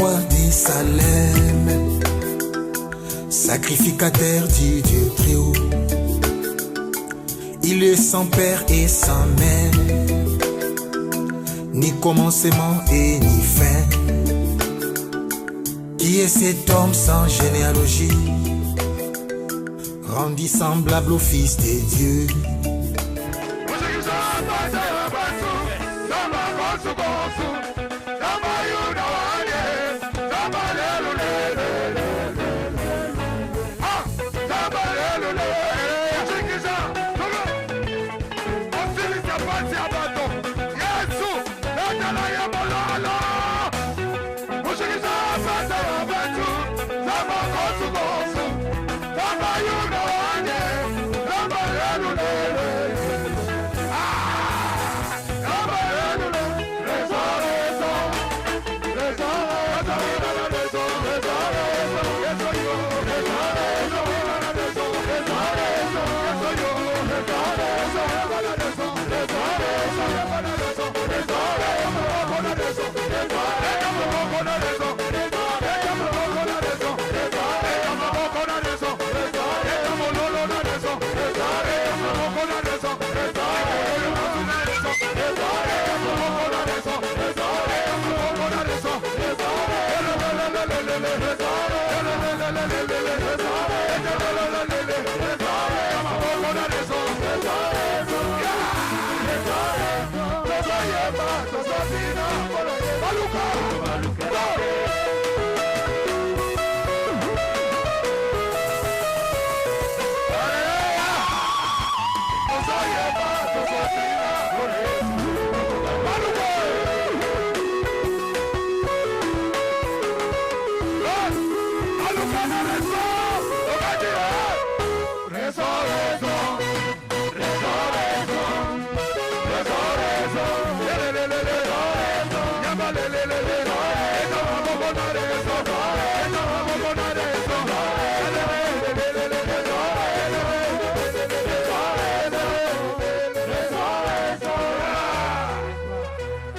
roi des Salem, sacrificateur du Dieu très haut. Il est sans père et sans mère, ni commencement et ni fin. Qui est cet homme sans généalogie, rendu semblable au Fils des dieux?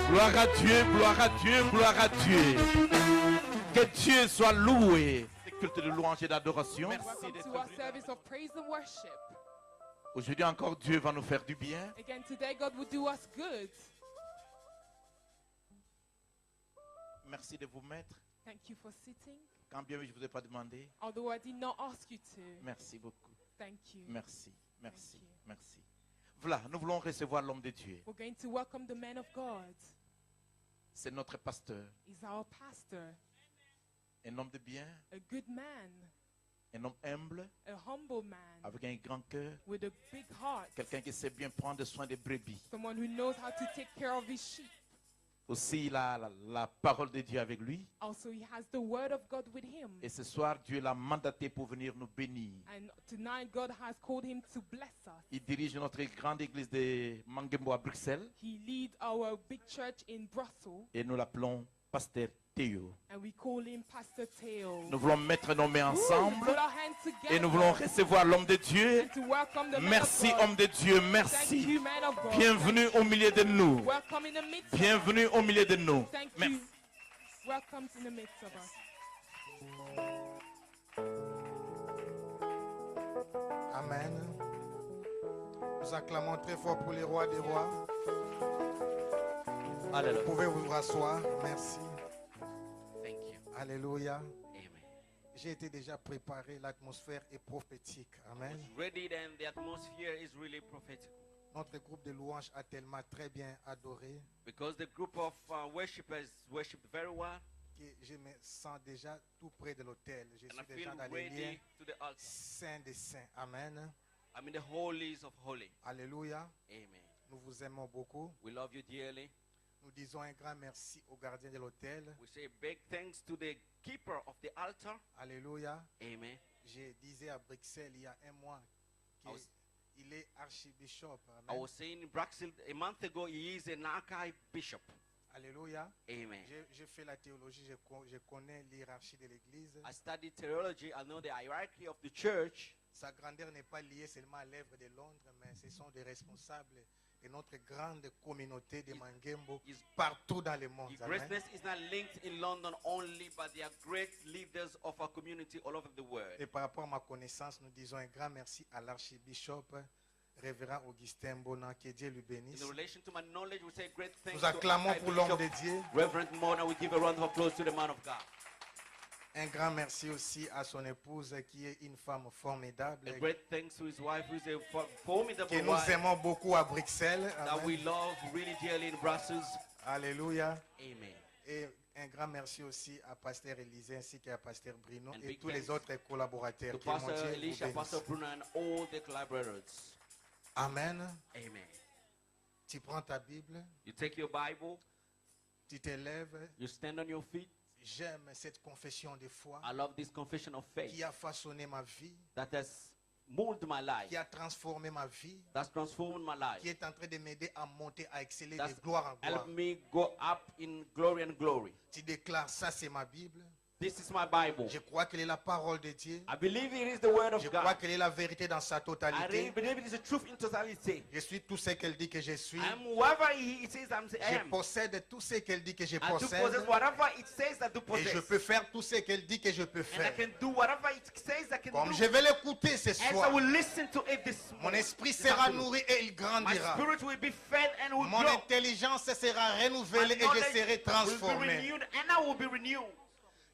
Gloire à Dieu, gloire à Dieu, gloire à Dieu. Que Dieu soit loué. C'est culte de louange et d'adoration. Merci d'être venu. Aujourd'hui encore, Dieu va nous faire du bien. Again, today God will do us good. Merci de vous mettre. Thank you for sitting. Quand bien je ne vous ai pas demandé. Although I did not ask you to. Merci beaucoup. Thank you. Merci, merci, merci. Voilà, nous voulons recevoir l'homme de Dieu. We're going to welcome the man of God. C'est notre pasteur. He's our pastor. Un homme de bien. A good man. Un homme humble. A humble man. Avec un grand cœur. With a big heart. Quelqu'un qui sait bien prendre soin des brebis. Someone who knows how to take care of his sheep. Aussi, il a la parole de Dieu avec lui. Also, he has the word of God with him. Et ce soir, Dieu l'a mandaté pour venir nous bénir. And tonight, God has called him to bless us. Il dirige notre grande église de Mangembo à Bruxelles. He leads our big church in Brussels. Et nous l'appelons Pasteur Théo. And we call him Pastor Theo. Nous voulons mettre nos mains ensemble. Put our hands together. Et nous voulons recevoir l'homme de Dieu. And to welcome the man Merci, of God. homme de Dieu, Thank merci. you, man of God. Bienvenue au milieu de nous. Welcome in the midst of Bienvenue au milieu de nous. us. Thank Merci. you. Welcome in the midst of us. Amen. Nous acclamons très fort pour les rois des rois. Alléluia. Vous pouvez vous rasseoir. Merci. Thank you. Alléluia. Amen. J'ai été déjà préparé. L'atmosphère est prophétique. Amen. Ready, then the atmosphere is really prophetic. Notre groupe de louanges a tellement très bien adoré Because the group of worshippers worship very well. que je me sens déjà tout près de l'autel. Je And I suis feel déjà dans les liens ready to the altar. saints des saints. Amen. I'm in the holies of holy. Alléluia. Amen. Nous vous aimons beaucoup. We love you dearly. Nous disons un grand merci au gardien de l'autel. We say big thanks to the keeper of the altar. Alléluia. Amen. Je disais à Bruxelles il y a un mois qu'il est archibishop. I Amen. was saying in Bruxelles a month ago, he is an archbishop. Alléluia. Amen. J'ai fait la théologie, je connais l'hierarchie de l'église. I studied theology. I know the hierarchy of the church. Sa grandeur n'est pas liée seulement à l'œuvre de Londres, mais ce sont des responsables et notre grande communauté de Mangembo His- partout dans le monde. His Amen. greatness is not linked in London only, but they are great leaders of our community all over the world. Et par rapport à ma connaissance, nous disons un grand merci à l'archibishop, révérend Augustin Bona, que Dieu lui bénisse. In relation to my knowledge, we say great thanks Nous acclamons to pour l'homme de Archbishop Dieu. Reverend Mona. We give a round of applause to the man of God. Un grand merci aussi à son épouse qui est une femme formidable, A great thanks to his wife, who is a formidable que nous wife aimons beaucoup à Bruxelles. that Amen. we love really dearly in Brussels. Alléluia. Amen. Et un grand merci aussi à Pasteur Élisée ainsi qu'à Pasteur Bruno And et big tous les thanks autres collaborateurs. To Que mon Pastor Dieu vous Elisha, bénisse. Pastor Bruno, and all the collaborators. Amen. Amen. Tu prends ta Bible, You take your Bible, tu te lèves. you stand on your feet. J'aime cette confession de foi I love this confession of faith qui a façonné ma vie, that has molded my life, qui a transformé ma vie, that's transformed my life, qui est en train de m'aider à monter, à exceller that's de gloire en gloire. helped me go up in glory and glory. Tu déclares, ça c'est ma Bible. This is my Bible. Je crois qu'elle est la parole de Dieu. I believe it is the word of Je crois God. qu'elle est la vérité dans sa I really totalité. believe it is the truth in totality. Je suis tout ce qu'elle dit que je suis. I am whoever he says I Je am. possède tout ce qu'elle dit que je I do possède. possess whatever it says I do Et je possess. peux faire tout ce qu'elle dit que je peux And I faire. can do whatever it says I can Comme do. je vais l'écouter ce As I soir, will listen to it this mon morning. esprit this sera afternoon. nourri et il My grandira. spirit will be fed and will Mon grow. intelligence sera My renouvelée et je knowledge serai will be transformé. renewed and I will be renewed.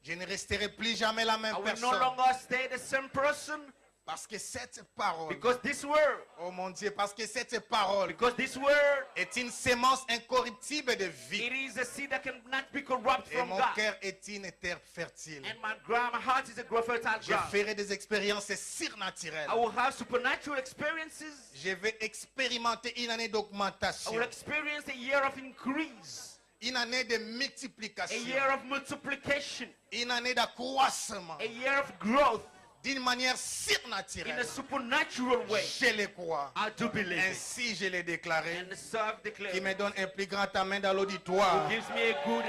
Je ne resterai plus jamais la même I will no personne. longer stay the same person Parce que cette parole, because this word, oh mon Dieu, parce que cette parole because this word, est une sémence incorruptible de vie. it is a seed that cannot be corrupt Et from mon God. cœur est une terre fertile. And my heart is a fertile Je ground. ferai des expériences surnaturelles. I will have supernatural experiences. Je vais expérimenter une année I d'augmentation, will experience a year of increase, une année de a multiplication, year of multiplication, une année d'accroissement, a year of growth d'une manière in a surnaturelle. supernatural way. Je le crois. I do believe it. Ainsi, je l'ai déclaré. And so I've Qui declared. me donne un plus grand amen dans l'auditoire. Gives me a good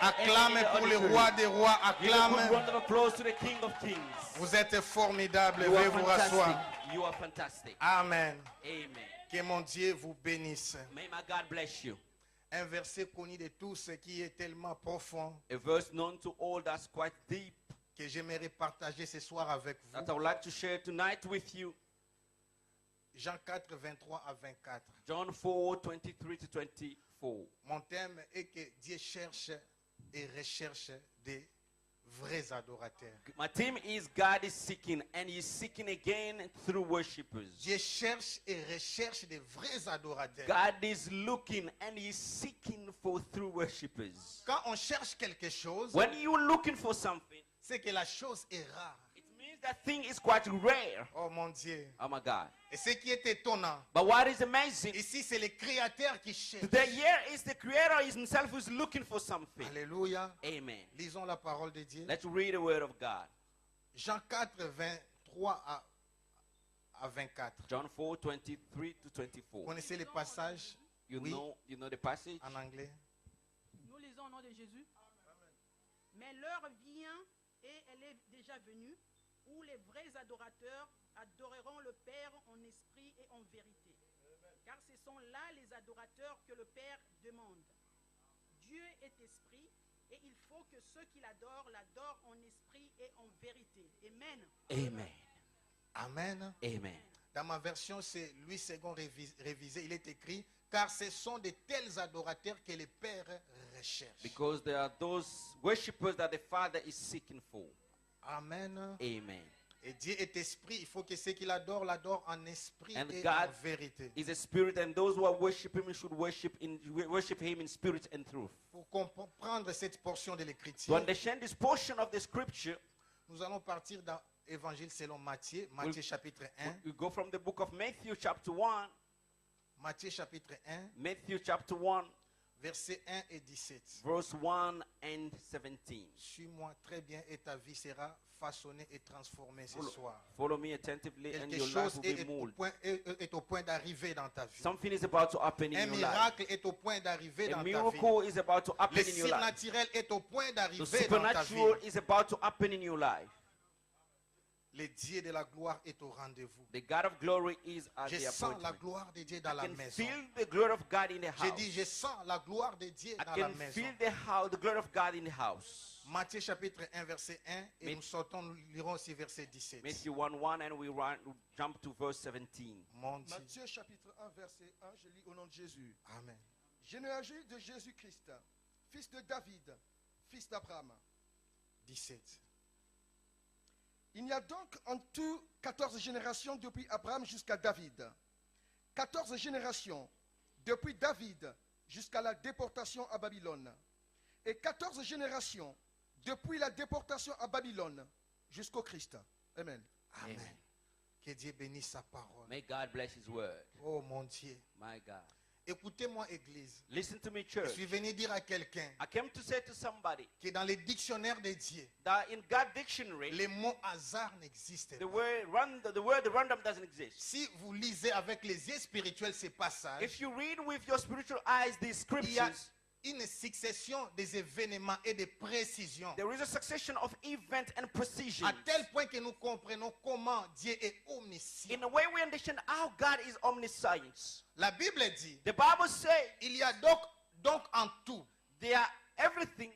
Acclame pour le roi des rois. Give a good Acclame. round of applause to the King of Kings. Vous êtes formidable. You Veuillez are vous fantastic. rasseoir. You are fantastic. Amen. Amen. Que mon Dieu vous bénisse. May my God bless you. Un verset connu de tous qui est tellement profond A verse known to all that's quite deep que j'aimerais partager ce soir avec that I vous. would like to share tonight with you. Jean 4, 23 à 24. John 4, 23 to 24. Mon thème est que Dieu cherche et recherche des vrais adorateurs. My theme is God is seeking, and He's seeking again through worshippers. Dieu cherche et recherche des vrais adorateurs. God is looking and He's seeking for through worshippers. Quand on cherche quelque chose, When you're looking for something, c'est que la chose est rare. it means that thing is quite rare. Oh mon Dieu. Oh my God. Et ce qui est étonnant, But what is amazing, ici c'est le Créateur qui cherche. the year is the Creator himself who's looking for something. Alléluia. Amen. Lisons la parole de Dieu. Let's read the word of God. Jean 4, 23 à 24. John 4, 23 to 24. Vous connaissez les passages You Oui. know the passage? en anglais? Nous lisons au nom de Jésus. Mais l'heure vient et elle est déjà venue où les vrais adorateurs adoreront le Père en esprit et en vérité. Car ce sont là les adorateurs que le Père demande. Dieu est esprit et il faut que ceux qui l'adorent en esprit et en vérité. Amen. Amen. Amen. Amen. Dans ma version, c'est Louis II révisé. Il est écrit, car ce sont de tels adorateurs que le Père recherche. Because there are those worshippers that the Father is seeking for. Amen. Amen. Et Dieu est esprit. Il faut que ceux qui l'adorent en esprit And et God en vérité. is a spirit, and those who are worshiping Him should worship Him in spirit and truth. Pour comprendre cette portion de To l'écriture, understand this portion of the scripture, nous allons partir dans Évangile selon Matthieu, Matthieu chapitre 1. we go from the book of Matthew chapter 1, Matthieu chapitre 1, Matthew chapter 1, versets 1 et 17. verse 1 and 17. Suis-moi très bien et ta vie sera façonnée et transformée ce soir. Follow me attentively and Quelque your life chose will be est au molded. point, est au point d'arriver dans ta vie. Something is about to happen Un in your life. miracle est au point d'arriver A dans ta vie. miracle is about to happen Le in your life. surnaturel est au point The d'arriver dans ta vie. supernatural is about to happen in your life. Le Dieu de la gloire est au rendez-vous. The God of glory is at Je the sens la appointment. gloire de Dieu dans I la can maison. feel the glory of God in the J'ai house. dit, je sens la gloire de Dieu I dans la can maison. feel the glory of God in the house. Matthieu chapitre 1, verset 1, et Mais- nous sortons, nous lirons aussi verset 17. Matthew 1:1, and we jump to verse 17. Mon Dieu. Matthieu chapitre 1, verset 1, je lis au nom de Jésus. Amen. Généalogie de Jésus-Christ, fils de David, fils d'Abraham. 17. Il y a donc en tout 14 générations depuis Abraham jusqu'à David. 14 générations depuis David jusqu'à la déportation à Babylone. Et 14 générations depuis la déportation à Babylone jusqu'au Christ. Amen. Amen. Amen. Que Dieu bénisse sa parole. May God bless His word. Oh mon Dieu. My God. Écoutez-moi, Église. Listen to me, Je church. suis venu dire à quelqu'un I came to say to somebody que dans les dictionnaires de Dieu, that in God dictionary, les mots hasard n'existent the pas. word random doesn't exist. Si vous lisez avec les yeux spirituels ces passages, If you read with your spiritual eyes these il y a scriptures, une succession des événements et des précisions. there is a succession of events and precision. À tel point que nous comprenons comment Dieu est omniscient. In a way, we understand how God is omniscient. La Bible dit, The Bible says il y a donc en tout they are everything.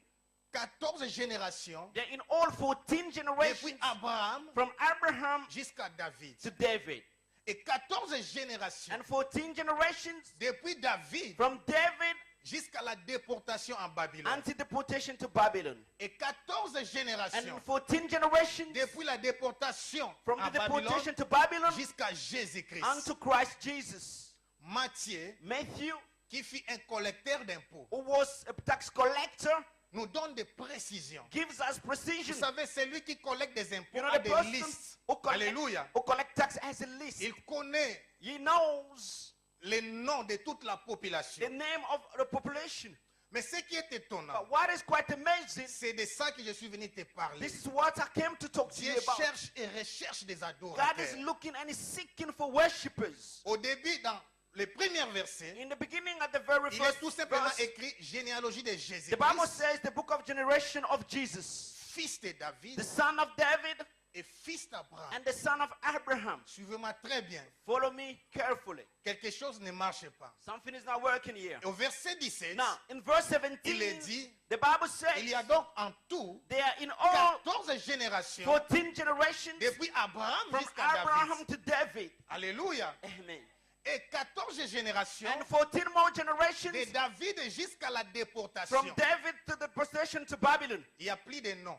14 générations They're in all 14 generations depuis Abraham from Abraham jusqu'à David. to David, Et 14 générations and 14 generations depuis David from David jusqu'à la déportation en Babylone. until deportation to Babylon, Et 14 and générations 14 generations depuis la déportation from en the Babylone deportation to Babylon jusqu'à Jésus-Christ. unto Christ Jesus. Matthieu, Matthew, qui fut un collecteur d'impôts, who was a tax collector, nous donne des précisions. gives us Vous precision. savez, celui qui collecte des impôts You know, a the des person listes. who collect, Alléluia. who collect tax has a list. Il connaît He knows les noms de toute la the population. name of the population. Mais ce qui est étonnant, But what is quite amazing, c'est de ça que je suis venu te parler. this is what I came to talk to Dieu you about. cherche et recherche des God is adorateurs. looking and is seeking for worshippers. Au début, dans les premiers versets, In the beginning, at the very il est first tout simplement verse, écrit généalogie de the Bible Jésus-Christ, says the book of generation of Jesus, fils de David the son of David et fils d'Abraham. and the son of Abraham. Suivez-moi très bien. Follow me carefully. Quelque chose ne marche pas. Something is not working here. Au verset 17, Now, in verse il est 17, dit, the Bible says il y a donc en tout they are in all 14 générations 14 generations depuis Abraham from jusqu'à Abraham David. to David. Alléluia. Amen. Et 14 générations And 14 more generations de David jusqu'à la from déportation. David to the possession to Babylon. Il y a plus de noms.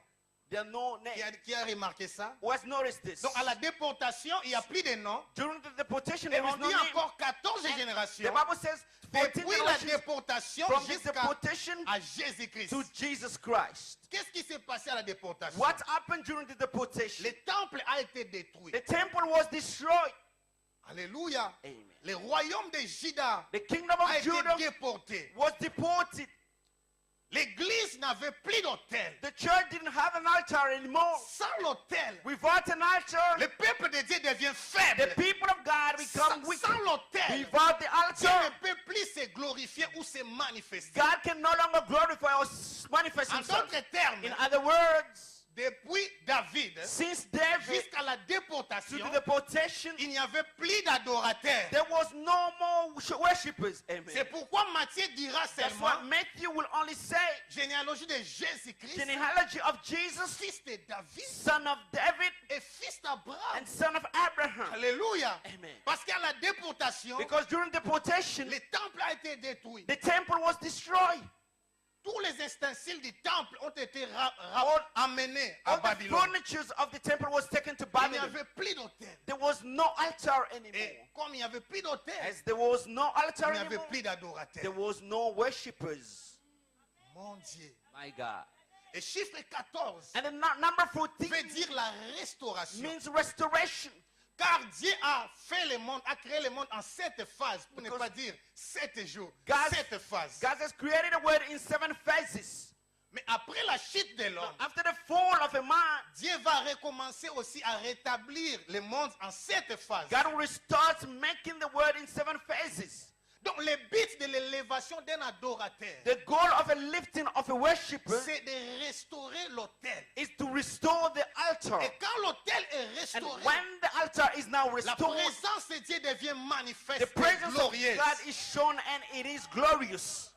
There are no Qui names. qui a remarqué ça? Who has noticed this? Donc à la déportation, il n'y a plus de noms. During the deportation, Et there on is no dit name. encore 14 The générations Bible says 14 depuis la generations déportation from the jusqu'à deportation à Jésus-Christ. to Jesus Christ. Qu'est-ce qui s'est passé à la déportation? What happened during the deportation? Le temple a été détruit. The temple was destroyed. Alléluia. Amen. Le royaume de Juda The kingdom of a été Judah déporté. was deported. L'église n'avait plus d'autel. The church didn't have an altar anymore. Sans l'autel, Without an altar, le peuple de Dieu devient the faible. people of God become weak. Sans l'autel, Without the Dieu altar, ne peut plus se glorifier ou se manifester. God can no longer glorify or manifest En himself. d'autres termes, In other words, depuis David since David jusqu'à la to déportation, the deportation, il n'y avait plus d'adorateurs. there was no more worshippers. Amen. C'est pourquoi Matthieu dira That's seulement what Matthew will only say. généalogie de Jésus-Christ, Genealogy of Jesus, fils de David son of David et fils d'Abraham. and son of Abraham. Alléluia. Amen. Parce qu'à la déportation, Because during deportation, le temple a été détruit. the temple was destroyed. Tous les ustensiles du temple ont été amenés à All the Babylone. furnitures of the temple was taken to Il n'y Babylon. avait plus d'autel. There was no altar anymore. Et comme il n'y avait plus d'autel, As there was no il altar n'y avait anymore, plus d'adorateurs. there was no worshippers. Mon Dieu. My God. Et chiffre 14 And the number 14 veut dire la restauration. means restoration. Car Dieu a fait le monde, a créé le monde en 7 phases, pour ne Because pas dire 7 jours. God- 7 phases. God has created the world in 7 phases. Mais après la chute de l'homme, After the fall of a man, Dieu va recommencer aussi à rétablir le monde en 7 phases. God will start making the world in 7 phases. Donc le but de l'élévation d'un adorateur, The goal of a lifting of a worshiper c'est de restaurer l'autel. is to restore the altar. Et quand l'autel est And restauré, when the altar is now la restored, présence de Dieu devient manifeste the et presence of glorieuse. God is shown and it is glorious.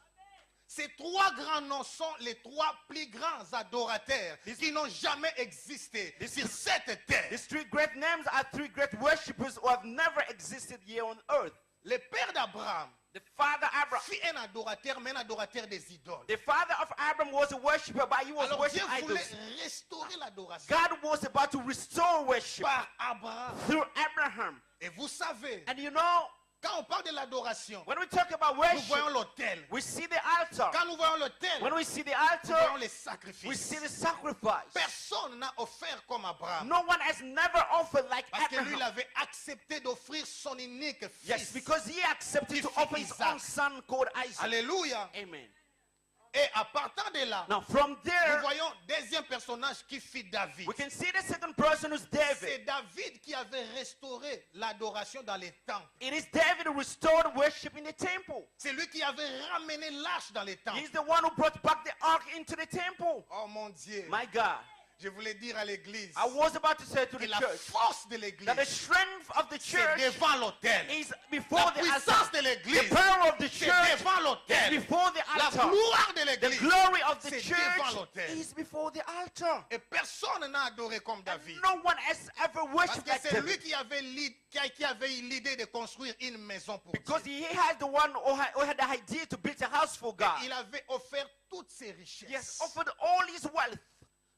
Ces trois grands noms sont les trois plus grands adorateurs qui n'ont jamais existé sur cette terre. These three great names are three great worshippers who have never existed here on earth. Le père d'Abraham The father Abraham. fut un adorateur, mais un adorateur des idoles. The father of Abraham was a worshipper, but he was Alors Dieu worshiping voulait idols. restaurer l'adoration God was about to restore worship par Abraham. through Abraham. Et vous savez, And you know, quand on parle de l'adoration, when we talk about nous worship, voyons l'autel. we see the altar. Quand nous voyons l'autel, When we see the nous voyons altar, les we sacrifices. see the sacrifice. Personne n'a offert comme Abraham. No one has never offered like Parce que lui, il Abraham. avait accepté d'offrir son unique Yes, fils. because he accepted He to fit offer his Isaac. own son called Isaac. Alléluia. Amen. Et à partir de là, Now from nous there, voyons deuxième personnage qui fit David. we can see the second person who's David. C'est David qui avait restauré l'adoration dans les temples. It is David who restored worship in the temple. C'est lui qui avait ramené l'arche dans les temples. He's the one who brought back the ark into the temple. Oh mon Dieu. My God. Je voulais dire à l'église I was about to say to que the la church force de l'église, that the strength of the c'est church devant l'autel. is before La the puissance altar. de The l'église, power of the c'est church devant is l'autel. before the La altar. gloire de The l'église, glory of the c'est devant church l'autel. is before the altar. Et personne n'a adoré comme And David. no one has ever Parce worshipped que like c'est lui David. qui avait eu l'idée de construire une maison pour Because Dieu. he has the one who had the idea to build a house for God. Il avait offert toutes ses He richesses. has offered all his wealth.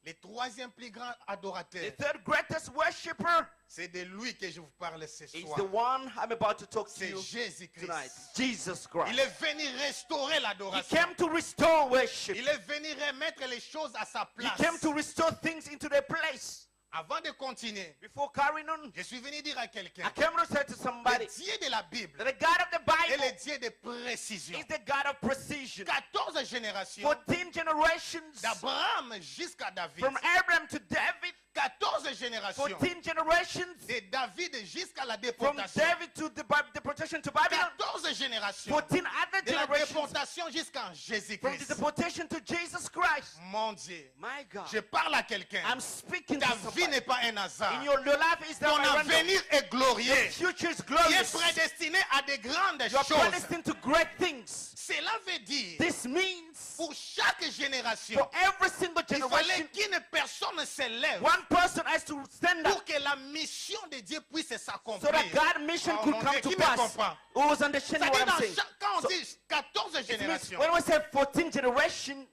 Le troisième plus grand adorateur, The third greatest worshipper c'est de lui que je vous parle ce is soir. the one I'm about to talk to C'est you Jésus-Christ. tonight. Jesus Christ. Il est venu restaurer He l'adoration. came to restore worship. Il est venu remettre les choses à sa He place. came to restore things into their place. Avant de continuer, Before carrying on, je suis venu dire à quelqu'un, I came to say to le somebody Dieu de la Bible that the God of the est Bible le Dieu de précision. is the God of precision. 14 générations 14 generations d'Abraham jusqu'à David. from Abraham to David, 14 générations 14 generations de David jusqu'à la from déportation. David to the deportation to Babylon, 14 générations 14 other de la generations déportation jusqu'à from the Jésus-Christ. deportation to Jesus Christ. Mon Dieu, My God, je parle à quelqu'un. I'm speaking to Ta vie somebody. n'est pas un hasard. In your life is Ton not a random. avenir est glorieux. Future is Tu es glorious. prédestiné à de grandes You are choses. predestined to great things. Cela veut dire, This means pour chaque génération, for every single il fallait generation, qu'une personne s'élève one person has to stand pour up que la mission de Dieu puisse so s'accomplir. that God's mission Oh, could mon come Dieu, to qui me pass. comprend? Who's understanding what C'est-à-dire, I'm saying? quand on So, dit 14 it means générations, when we say 14 generations,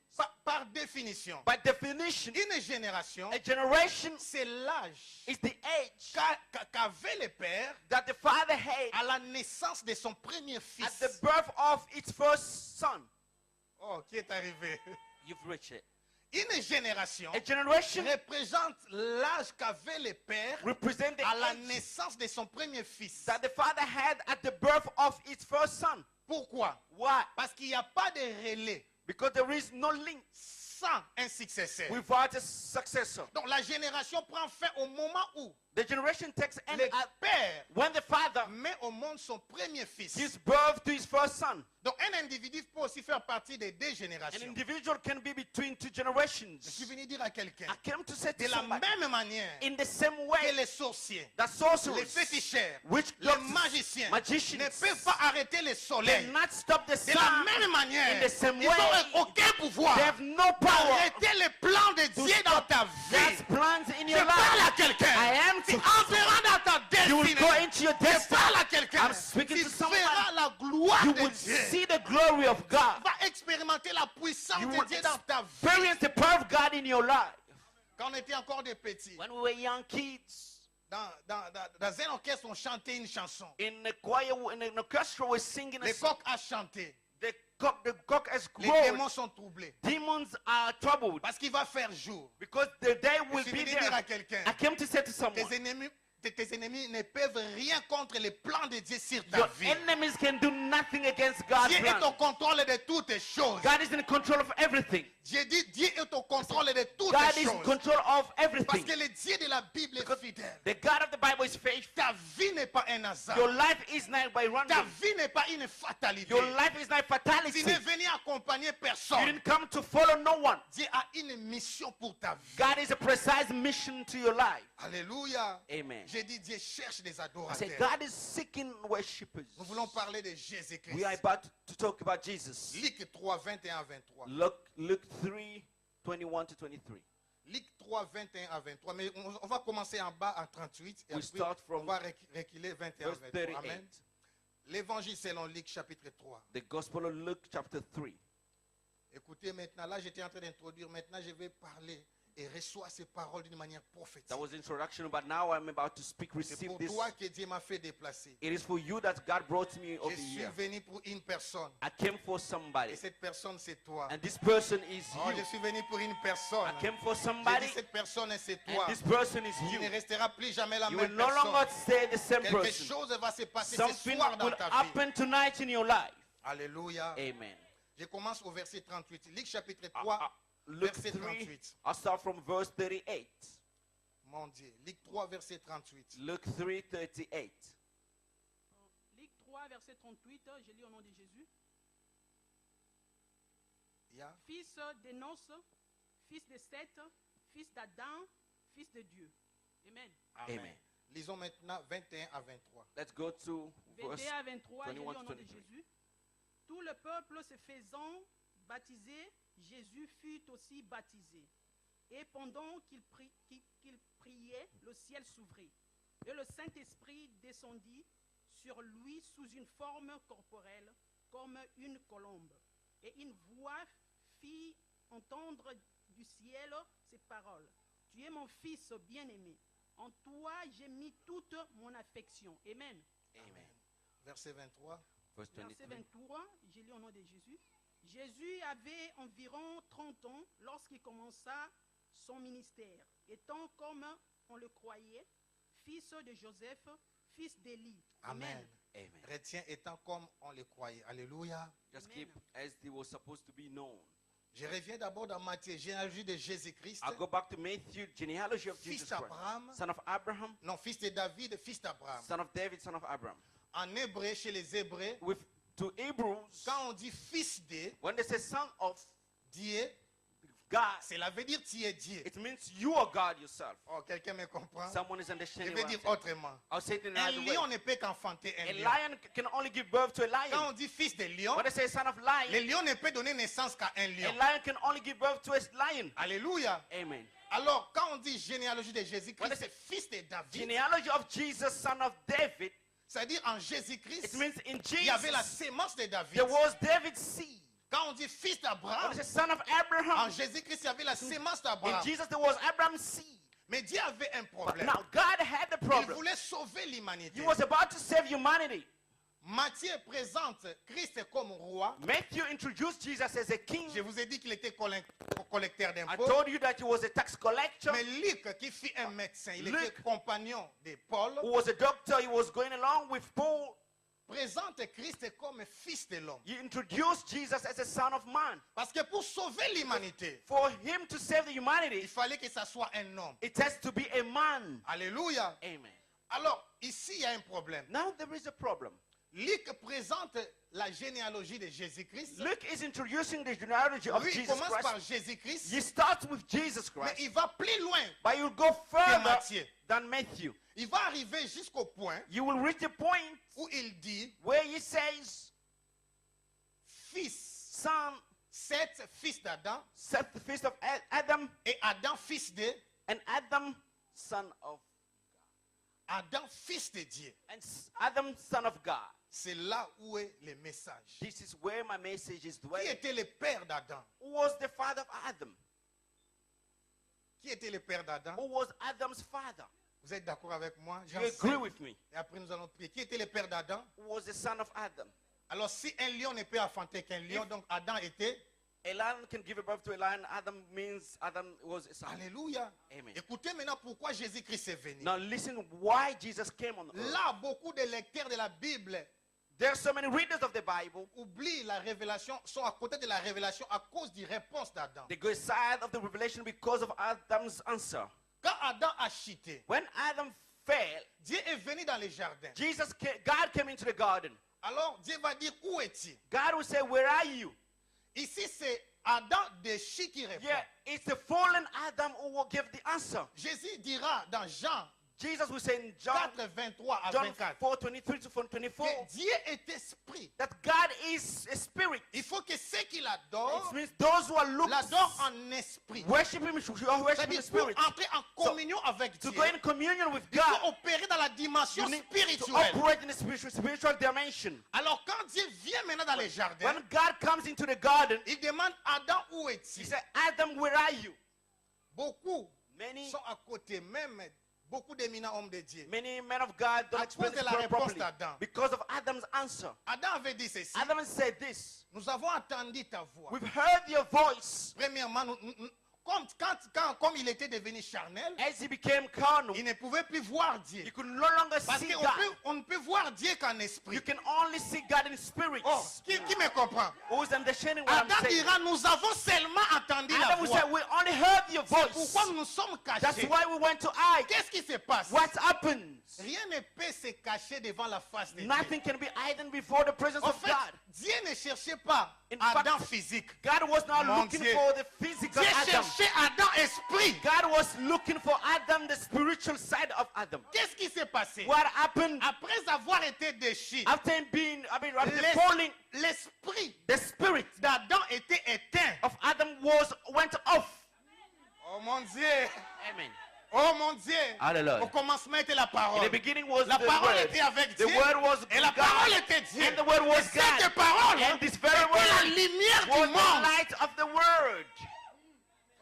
par définition, by definition, une génération, a generation c'est l'âge is the age qu'avait le père that the father had à la naissance de son premier at fils. the birth of its first son. Oh, qui est arrivé? You've reached it. Une génération A generation représente l'âge qu'avait le père represents the à la age naissance de son premier fils. that the father had at the birth of its first son. Pourquoi? Why? Parce qu'il n'y a pas de relais Because there is no link sans un successeur. without a successor. Donc la génération prend fin au moment où The generation takes end le at père when the father met au monde son premier fils. gives birth to his first son. Donc un individu peut aussi faire partie des deux An générations. individual can be between two Je generations. suis venu dire à quelqu'un, I came to say de to la somebody, même manière in the same que way les sorciers, that les sorcerers, féticheurs, witch les doctors, magiciens magicians ne peuvent pas arrêter le soleil. cannot stop the De la sun. même manière, In the same ils way, n'ont aucun pouvoir They have no power d'arrêter le plan de to Dieu dans stop ta God's vie. plans in Je your parle à life. quelqu'un. I am Tu to entreras dans ta You will destinée. go into your Je destiny. parle à quelqu'un. I'm speaking Tu to someone. verras la gloire You de will Dieu. see the glory of God. Va expérimenter la puissance You de will Dieu dans ta vie. experience the power of God in your life. Quand on était encore des petits, When we were young kids, dans un orchestre, on chantait une chanson. in the choir, in an orchestra, we're singing a Le song. coq a chanté. The cock has Les grown. démons sont troublés. Demons are troubled Parce qu'il va faire jour. because the day Je will suis be venu dire à there. quelqu'un, I came to say to someone, tes ennemis tes ennemis ne peuvent rien contre les plans de Dieu sur ta Your vie. enemies can do nothing against God's Dieu est au plan. contrôle de toutes choses. God is in control of everything. Dieu dit, Dieu est au contrôle de toutes God is in choses. control of Parce everything. que le Dieu de la Bible est fidèle. The God of the Bible is faithful. Ta vie n'est pas un hasard. Your life is not by Ta random. vie n'est pas une fatalité. Your life is not Tu fatality. n'es venu accompagner You personne. didn't come to follow no one. Dieu a une mission pour ta vie. God is a precise mission to your life. Alléluia. Amen. J'ai dit, Dieu cherche des I say adorateurs. God is seeking worshippers. Nous voulons parler de We Jésus-Christ. are about to talk about Jesus. Luc 3, 21 à 23. Luke 3, 21 to 23. Luc 3, 21 à 23. Mais on va commencer en bas à 38. Et We après, start from on va reculer 21 à Verse 23. 38. Amen. L'évangile selon Luc chapitre 3. The Gospel of Luke chapter 3. Écoutez maintenant, là j'étais en train d'introduire. Maintenant je vais parler et reçois ces paroles d'une manière prophétique. That was introduction, but now I'm about to speak. C'est Receive pour this. toi que Dieu m'a fait déplacer. It is for you that God brought me over Je suis here. venu pour une personne. I came for somebody, Et cette personne c'est toi. and this person is Oh, you. je suis venu pour une personne. I came for J'ai somebody, dit cette personne c'est and toi. this person is Tu ne you. resteras plus jamais la You will même no longer personne. stay the same Quelque person. chose va se passer ce Something soir dans will ta vie. happen tonight in your life. Alléluia. Amen. Je commence au verset 38. Luc chapitre 3, Luke verset 3, 38. I'll start from verse 38. Mon Dieu. Luc 3, verset 38. Luke 3, 38. Luc 3, verset 38, je lis au nom de Jésus. Yeah. Fils d'Enos, fils de Seth, fils d'Adam, fils de Dieu. Amen. Amen. Lisons maintenant 21 à 23. Let's go to verse 21 à 23, je lis 21 au to nom de 23. Jésus. Tout le peuple se faisant baptiser, Jésus fut aussi baptisé. Et pendant qu'il priait, le ciel s'ouvrit. Et le Saint-Esprit descendit sur lui sous une forme corporelle, comme une colombe. Et une voix fit entendre du ciel ces paroles. Tu es mon fils bien-aimé. En toi, j'ai mis toute mon affection. Amen. Amen. Verset 23. Verse Verset 23. 23, je lis au nom de Jésus. Jésus avait environ 30 ans lorsqu'il commença son ministère, étant comme on le croyait, fils de Joseph, fils d'Élie. Amen. Amen. Chrétien étant comme on le croyait. Alléluia. Just Amen. keep as they were supposed to be known. Je reviens d'abord dans Matthieu, généalogie de Jésus-Christ. I'll go back to Matthew, genealogy of Fils Jesus Christ. d'Abraham. Son of Abraham, Non, fils de David, fils d'Abraham. son of David, son of Abraham. En hébreu, chez les Hébreux, With to Hebrews, quand on dit fils de when they say son of Dieu, God, cela veut dire tu es Dieu. it means you are God yourself. Oh, quelqu'un me comprend? Someone is Je understanding vais what I'm dire saying. autrement. I'll say it in Un another way. lion ne peut qu'enfanter un A lion. lion can only give birth to a Quand lion. on dit fils de lion, When they say son of le lion, lion ne peut donner naissance qu'à un a lion. lion can only give birth to a lion. Alléluia. Amen. Alors, quand on dit généalogie de Jésus-Christ, Voilà, c'est fils de David. Genealogy of Jesus, son of David, C'est-à-dire en it Jésus-Christ, means in il y avait la Jesus, sémence de David. there was David's seed. Quand on dit fils When d'Abraham, they say son of en Abraham, Jésus-Christ, il y avait la sémence in d'Abraham. Jesus there was Abraham's seed. Mais Dieu avait un But problème. now God had the Il problem. voulait sauver l'humanité. He was about to save humanity. Matthieu présente Christ comme roi. Matthew introduced Jesus as a king. Je vous ai dit qu'il était collecteur I d'impôts. told you that he was a tax collector. Mais Luc, qui fut un médecin, il Luc, était compagnon de Paul, Who was a doctor, he was going along with Paul. présente Christ comme fils de l'homme. He introduced Jesus as a son of man. Parce que pour sauver l'humanité, For him to save the il humanity, fallait que ça soit un homme. it has to be a man. Alléluia. Amen. Alors, ici, il y a un problème. Now there is a problem. Luc présente la généalogie de Jésus-Christ. Luke is introducing the genealogy of Lui, il Jesus commence par Christ. Jésus-Christ, He starts with Jesus mais Christ, il va plus loin. but you'll go further Matthieu. than Matthew. Il va arriver jusqu'au point You will reach a point où il dit where he says, fils, son, Seth, fils d'Adam, Seth, the fist of Adam, et Adam, fils de and Adam, son of, Adam, fils de Dieu. and Adam, son of God. C'est là où est le message. This is where my message is Qui dwelling. était le père d'Adam? Who was the father of Adam? Qui était le père d'Adam? Who was Adam's father? Vous êtes d'accord avec moi? Do you agree with me? Et après nous allons prier. Qui était le père d'Adam? Who was the son of Adam? Alors si un lion ne peut enfanter qu'un lion, donc Adam était A lion can give birth to a lion. Adam means Adam was a son. Alléluia. Amen. Écoutez maintenant pourquoi Jésus-Christ est venu. Now listen why Jesus came on earth. Là, beaucoup de lecteurs de la Bible There are so many readers of the Bible. oublient la révélation, sont à côté de la révélation à cause des réponses d'Adam. They go aside of the revelation because of Adam's answer. Quand Adam a chuté, When Adam fell, Dieu est venu dans les jardins. God came into the garden. Alors Dieu va dire, où es-tu? God will say, where are you? Ici, c'est Adam déchu qui répond. Yeah, it's the fallen Adam who will give the answer. Jésus dira dans Jean Jesus will say in John 4, 23 à John 24 4:23 to 24 que Dieu est esprit. that God is a spirit. Il faut que ceux qui It l'adorent, means those who are looking l'adorent en esprit. worship Him should worship in C'est-à-dire the pour spirit. entrer en communion avec To Dieu, go in communion with il God, faut opérer dans la dimension you need to spirituelle. operate in the spiritual dimension. Alors quand Dieu vient maintenant dans les jardins, When God comes into the garden, il demande Adam, où He es-tu? said, Adam, where are you? Beaucoup Many sont à côté, même beaucoup d'éminents hommes de Dieu. men of God don't À express cause de this la word réponse properly d'Adam. because of Adam's answer. Adam avait dit ceci. Adam said this. Nous avons entendu ta voix. We've heard your voice. Premièrement, comme il était devenu charnel, As he became carnal, il ne pouvait plus voir Dieu. you could no longer Parce see qu'on God. on ne peut voir Dieu qu'en esprit. You can only see God in spirit. Oh, qui me comprend? Who's understanding what Adam I'm saying? dira, nous avons seulement entendu la Adam will say, voix. we only heard your C'est voice. pourquoi nous nous sommes That's cachés. why we went to hide. Qu'est-ce qui se passe? What happens? Rien ne peut se cacher devant la face de Dieu. Nothing can be hidden before the presence En of fait, God. Dieu ne cherchait pas In fact, Adam physique. God was not Mon looking Dieu. for the physical Dieu Adam. cherchait Adam esprit. God was looking for Adam, the spiritual side of Adam. Qu'est-ce qui s'est passé? What happened Après avoir été déchu, after falling? l'esprit The spirit d'Adam était éteint. of Adam went off. Oh mon Dieu. Amen. Oh mon Dieu. Hallelujah. Au commencement était la In parole. the beginning was La the parole word. était avec The Dieu. word was Et la God. parole était Dieu. And the word was Et cette God. parole And this very était la word lumière du was the monde. light of the word.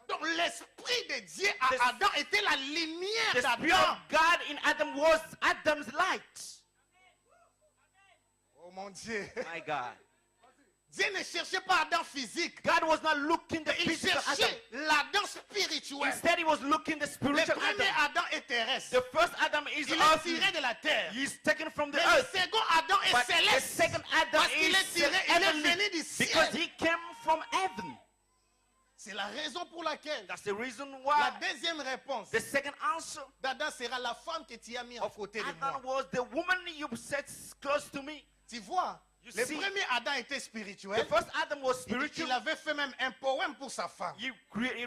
Donc l'esprit de Dieu à The- Adam était la lumière The spirit d'Adam. of God in Adam was Adam's light. Oh mon Dieu. My God. Dieu ne cherchait pas Adam physique. God was not looking the Il physical Adam. cherchait l'Adam spirituel. Instead, he was looking the Le spiritual premier Adam. Adam est terrestre. The first Adam is Il est earthly. tiré de la terre. He is taken from the Mais le earth. second Adam est But the céleste. second Adam Parce qu'il est is tiré, il est heavenly venu du because ciel. he came from heaven. C'est la raison pour laquelle That's the reason la why deuxième réponse the second answer d'Adam sera la femme que tu as mis à of côté de Adam moi. was the woman you set close to me. Tu vois, You le see, premier Adam était The spirituel. first Adam was Il spiritual. avait fait même un poème pour sa femme. He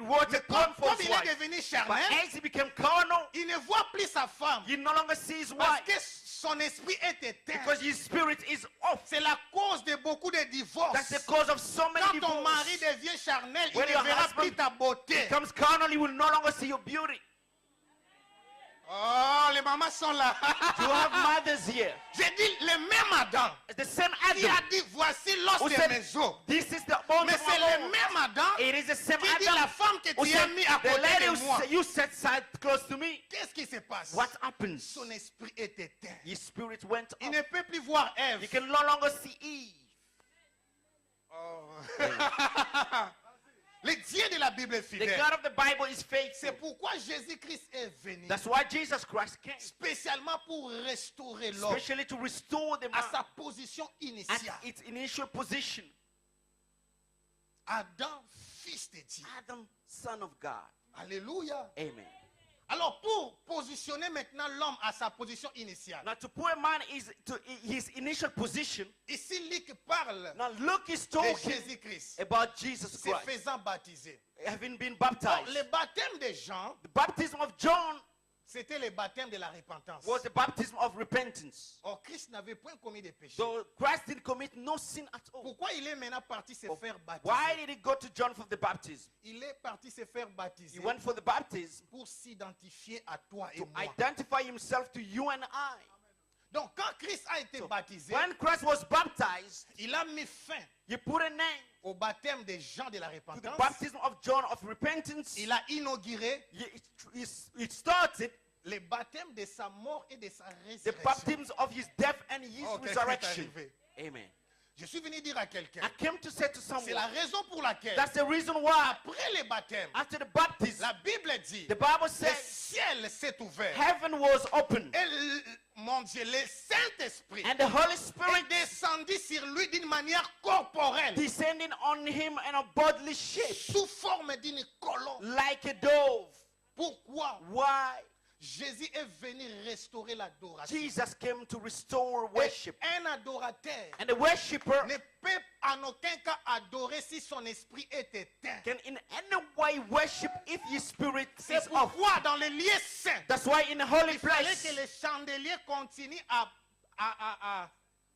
wrote Mais a poem for comme his il est wife. devenu But charnel, as he became carnal, il ne voit plus sa femme. he no longer sees Parce wife que son esprit est éteint. because his spirit is off. C'est la cause de beaucoup de divorces. That's the cause of so many Quand ton mari divorces. devient charnel, il When ne your verra husband plus ta beauté. becomes carnal, he will no longer see your beauty. Oh, les mamans sont là. You have mothers here. J'ai dit le même Adam It's the same qui a Adam dit voici l'os who de said, mes os. this is the bone Mais of c'est my le bones. même Adam It is the same qui dit la Adam femme que who tu as said, mis à the côté lady de moi. you set side close to me. Qu'est-ce qui se passe? What happens? Son esprit est éteint. His spirit went Il off. ne peut plus voir Ève. You can no longer see Eve. Le Dieu de la Bible est The fidèle. God of the Bible is faithful. C'est pourquoi Jésus-Christ est venu. That's why Jesus Christ came. Spécialement pour restaurer l'homme Especially to restore the à man sa position at initiale. its initial position. Adam, fils de Dieu. Adam, son of God. Alléluia. Amen. Alors pour positionner maintenant l'homme à sa position initiale. Now to put a man to his initial position, Ici, Luc parle now Luke is de talking Jésus-Christ. about Jesus Se Christ faisant baptiser. having been Donc, baptized. le baptême de Jean, The baptism of John c'était le baptême de la repentance. was the baptism of repentance. Or, Christ n'avait point commis de péché. So Christ didn't commit no sin at all. Pourquoi il est maintenant parti se faire baptiser? Why did he go to John for the baptism? Il est parti se faire He baptiser went for the baptism pour s'identifier à toi et to moi. identify himself to you and I. Donc, quand Christ a été baptisé, When Christ was baptized, il a mis fin he put a name au baptême des gens de la to the repentance. baptism of John of repentance. Il a inauguré It started le baptême de sa mort et de sa the résurrection. baptisms of his death and his Oh, quelqu'un est resurrection. arrivé. Amen. Je suis venu dire à quelqu'un, I came to say to c'est someone, la raison pour laquelle, that's the reason why après les baptêmes, after the baptism, la Bible dit, the Bible le says ciel s'est ouvert. heaven was open Et mon Dieu, le Saint-Esprit and the Holy est Spirit descendu sur lui d'une manière corporelle, descending on him in a bodily shape sous forme d'une colombe. like a dove. Pourquoi? Why? Jésus est venu restaurer l'adoration. Jesus came to restore Et worship. un adorateur And the worshipper ne peut en aucun cas adorer si son esprit est éteint. can in any way worship if his spirit C'est is off. pourquoi dans le lieu saint, That's why in the holy il fallait place, que les chandeliers continuent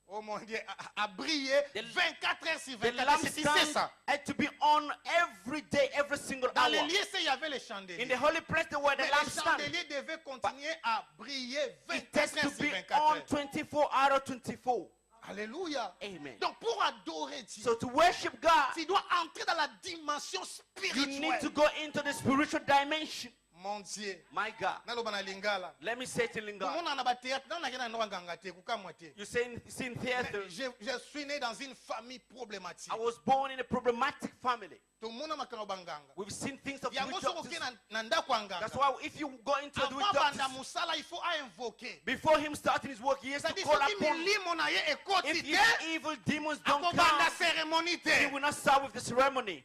oh mon Dieu, à briller The- 24 heures sur the 24. C'est lampstand ça. had to be on every day, every single Dans hour. le lieu saint, il y avait les In chandeliers. the holy place, there were the Mais les lampstand. chandeliers devaient continuer à briller It 24 has to heures sur be 24 on heures. 24 out of 24. Alléluia. Amen. Donc pour adorer Dieu, So to worship God, tu dois entrer dans la dimension you need to spirituelle. go into the spiritual dimension. Mon Dieu. My God. Naloba na lingala. Let me say it in Lingala. Komona na batéâtre, dans nakena no nganga te, kukamwa te. You say in theater, Je suis né dans une famille problématique. I was born in a problematic family. Tout le monde a makano banganga. We've seen things of Yango spiritual. soko ke na ndako nganga. That's why if you go into the Avant banda doctors, musala, il faut invoquer. before him starting his work, he has to C'est-à-dire call soki upon. milimo na ye ekoti If te, evil demons don't akobanda come, cérémonie he te. will not start with the ceremony.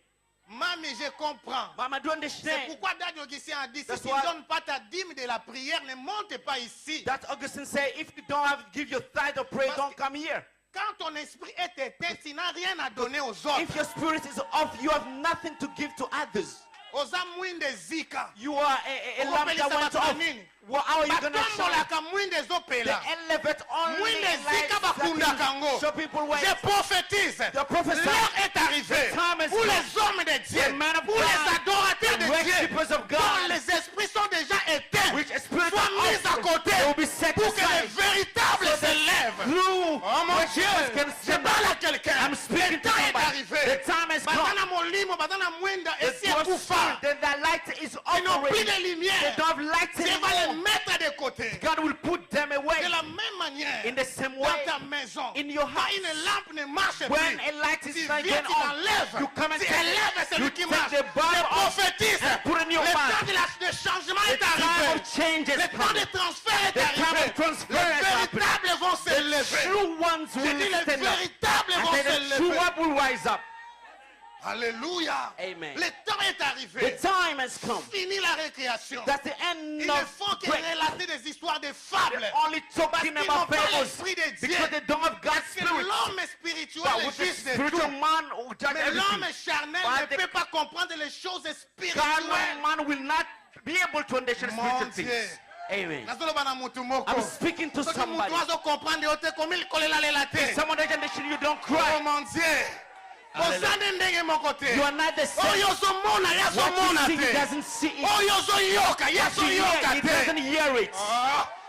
Mami, je comprends. Mama, do C'est understand pourquoi Daddy Augustin a dit, si That's tu why- ne donnes pas ta dîme de la prière, ne monte pas ici. that Augustine said, if you don't have give your tithe or prayer, Parce don't que- come here. Quand ton esprit est éteint, tu n'as rien à donner aux autres. If your spirit is off, you have nothing to give to others. Oza mwinde zika. You are a lamp that Okopelisa went bato off. nini? Well, how are you going to shine? Batombolaka mwinde The ezopela. elevate only Mwinde lights zika that bakundaka can ngo. show people where Je prophétise. The prophesy. L'heure est arrivée. The time has Pour come. les hommes de Dieu. The men of Pour God. les adorateurs The de Dieu. worshippers of God. Dont les esprits sont déjà éteints. which spirits Soient are mis à off, côté. they will be set Pour que les aside. véritables So that s'élèvent. True Oh mon Dieu. worshippers can Je stand parle à up. quelqu'un. I'm speaking Le to temps est somebody. arrivé. The time has come. Badana molimo, badana mwenda, The esi God's akufa. spirit, the light is Ils n'ont plus operating. de They lumière. don't have light Dieu va les anymore. mettre de côté. God will put them away. De la même manière, In the same dans way, ta maison, in your quand house, une lampe ne marche when plus, a light is tu not viens, again tu on, l'enlèves. you come and Tu take élèves it. celui You qui take marche. the bulb Je off prophétise. and put a new Le man. temps de changement The est time arrivé. of change Le has temps come. de transfert est The time arrivé. of transfer Les has happened. véritables vont The s'élever. true ones Je will dis les stand up. véritables And vont then the true s'élever. one will rise up. Alléluia. Amen. Le temps est The arrivé. time has come. Fini la récréation. That's the end Ils ne of font que break. relater des histoires de fables. They're only talking Parce qu'ils about n'ont pas fables l'esprit de Dieu. because they don't have God's Parce que spirit. l'homme spirituel But est with the juste de spiritual tout. man who judge Mais l'homme everything, charnel But ne the peut pas comprendre les choses carnal spirituelles. man will not be able to understand Mon spiritual Dieu. things. Amen. nazoloba na mutu moko I'm speaking to soki somebody. mutu azocomprendre yo te komi likolela lela te If someone doesn't understand you, don't oh cry. mon Dieu oza nde ndenge moko te You are not the same. oyo ozomona ye What azomona you see, he te doesn't see it. oyo ozoyoka ye What you hear, azoyoka he doesn't te hear it.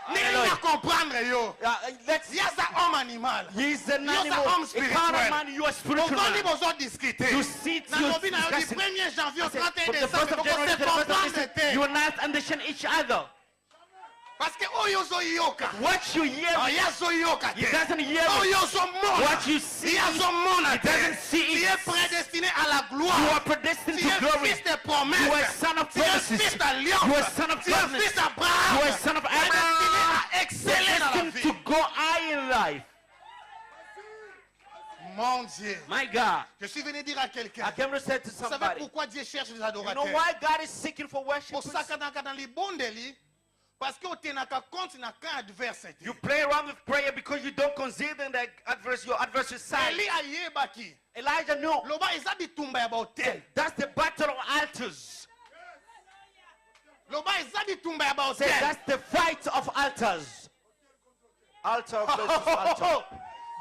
ndenge Hallelujah. na comprendre yo Let's. ye aza homme animal He's an You're the animal. homme A spirituel. carnal man, you are spiritual ovandi man. bozodiscute You sit, you nalobi na yo di discussing. 1er janvier au I said, 31 from the 1st décembre of January to the 1st of bokose December, te you will not understand each other. parce que oyo ozoyoka What you hear, ye azoyoka he te doesn't hear it. oyo ozomona What you see, ye azomona he te doesn't see tu it. es prédestiné à la You gloire are predestined tu to es glory. fils de You are promesse son of tu es promises. fils d'alliance You are son of tu es covenant. fils d'Abraham You are son of prédestiné Abraham. à exceller dans la Predestined vie to go high in life. mon Dieu My God. je suis venu dire à quelqu'un I came to say to vous savez somebody, pourquoi Dieu cherche les you know adorateurs why God is seeking for worship? osakanaka dans libondeli parce que otenaka compte na camp adverse te You play around with prayer because you don't consider the adverse, your adversary's side. eli ayebaki Elijah knew. loba eza bitumba ya bahotel That's the battle of altars. loba eza bitumba ya Say bahotel that's the fight of altars. Altar versus altar.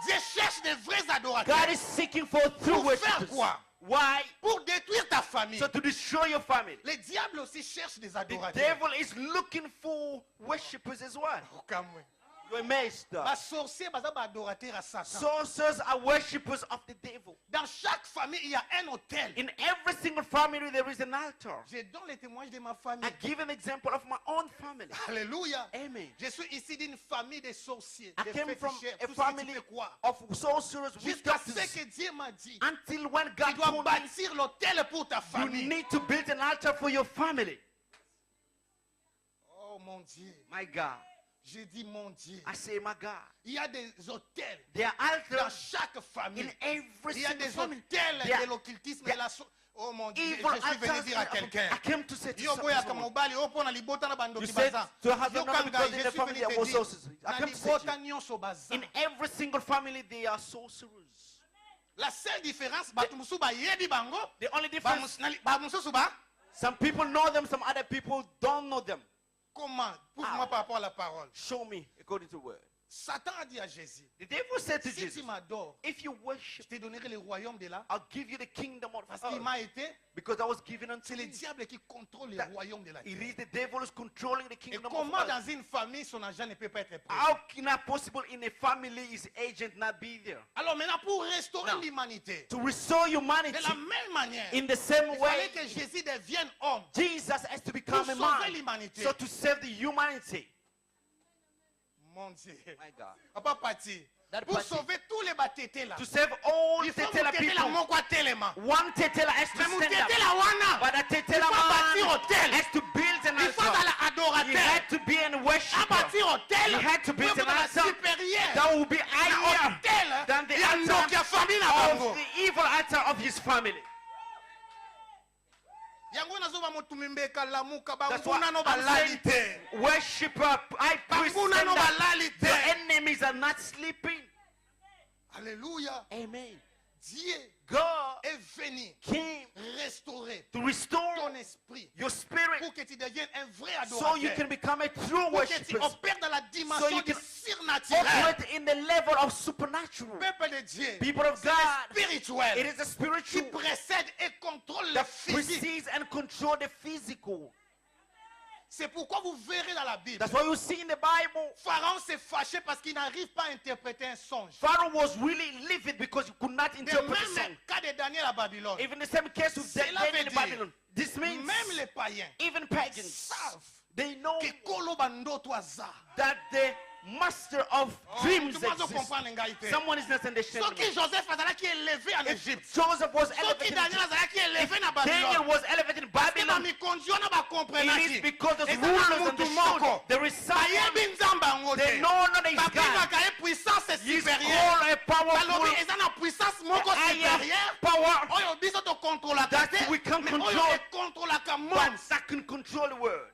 Dieu cherche des vrais God adorateurs is seeking for true Pour faire worshipers. quoi? Why? pour détruire ta famille. So to destroy your family. Le diable aussi cherche des The adorateurs. devil is looking for worshipers as well. Okamwe. You're amazed. Basorciers baza baadorateurs à Satan. Sorcerers are worshippers of the devil. Dans chaque famille, il y a un autel. In every single family, there is an altar. Je donne les témoignages de ma famille. I give an example of my own family. Alléluia. Amen. Je suis ici d'une famille de sorciers, I de came from féticheurs, a tout ce que tu family peux croire. of sorcerers, Jusqu'à ce witches. que Dieu m'a dit, Until when tu God dois told me, bâtir l'autel pour ta you famille. need to build an altar for your family. Oh mon Dieu. My God. J'ai dit mon Dieu. I say, my God. Il y a des hôtels There are dans altars chaque in famille. every Il y a single des family. hôtels There de are l'occultisme there et la oh mon Dieu, evil je suis venu altars. dire à quelqu'un. I came to say to Yo boya someone. kama ubali opona libota na You bandoki said baza. to have Yo another kanga God in je the suis family venu there te was dire. sorcerers. I Na come to say to libota you. nyonso baza. In every single family, there are sorcerers. La seule différence bato musu ba yebi bango. The only Ba difference, mususu ba some people know them, some other people don't know them. comment? Prouve-moi par rapport à la parole. Show me according to the word. Satan a dit à Jésus, The devil said to si Jesus, tu m'adores, if you je worship, te donnerai le royaume de là. I'll give you the kingdom of Parce qu'il earth. m'a été, Because I was given unto c'est le me. diable qui contrôle le That royaume de la It terre. is the devil who's controlling the Et kingdom of comment earth. dans une famille son agent ne peut pas être présent? How can that possible in a family his agent not be there? Alors maintenant, pour restaurer Now, l'humanité, To restore de humanity la même manière, in the same il way, fallait que Jésus devienne homme Jesus has to pour become a sauver man. l'humanité. So to save the humanity. Mon Dieu. My God. Papa Pati, That pour party. sauver tous les batétés là, To save all il faut Tetela que la people. moko telema. One Tetela has Mais to mon stand up. tété la wana, But a Tetela Il faut bâtir man hôtel. has to build an il faut altar. dans la He adorateur. had to be an À worshiper. bâtir hôtel, He had to build pour an dans la altar supérieure. that will be Na higher hôtel, than the il y a ndoki ya famille na bango. of the evil altar of his family. Yango nazoba motumi mbeka lamuka That's why banguna no I'm balali saying, te. worshiper, I priest, Banguna no stand up. balali te. Your enemies are not sleeping. Alléluia. Amen. Dieu God est venu came restaurer to restore ton esprit your spirit pour que tu deviennes un vrai so you adorateur. can become a true Pour que tu worshiper. opères dans la So dimension you du can surnaturel. operate in the level of supernatural. Peuple de Dieu, People of c'est God, le spirituel it is the qui spiritual précède et contrôle le that physique. precedes and control the physical. C'est pourquoi vous verrez dans la Bible, That's why you see in the Bible, Pharaon s'est fâché parce qu'il n'arrive pas à interpréter un songe. Pharaoh was really livid because he could not De interpret the même song. cas de Daniel à Babylone, Even the same case with Cela Daniel veut in dire, Babylon. This means même les païens even pagans savent they know que Kolo Bandoto Aza. that the master of dreams Tout le monde exists. comprend l'engaïté. Someone is not understanding. Soki Joseph azalaki élevé en Égypte. Joseph was Soki elevated. Daniel azalaki élevé na Daniel Babylone. was elevated in Parce que Babylon. bamikonzi wana bakomprenaki. It is because the Eza na rulers mutu understood moko. there is someone Bayebi nzambe yango they te. know not his God. Babengaka ye puissance He's supérieure. called a Balobi powerful eza na puissance moko higher supérieure. power Oyo biso tokontrolaka that te. we can Mais control. oyo ekontrolaka but monde. that can control the world.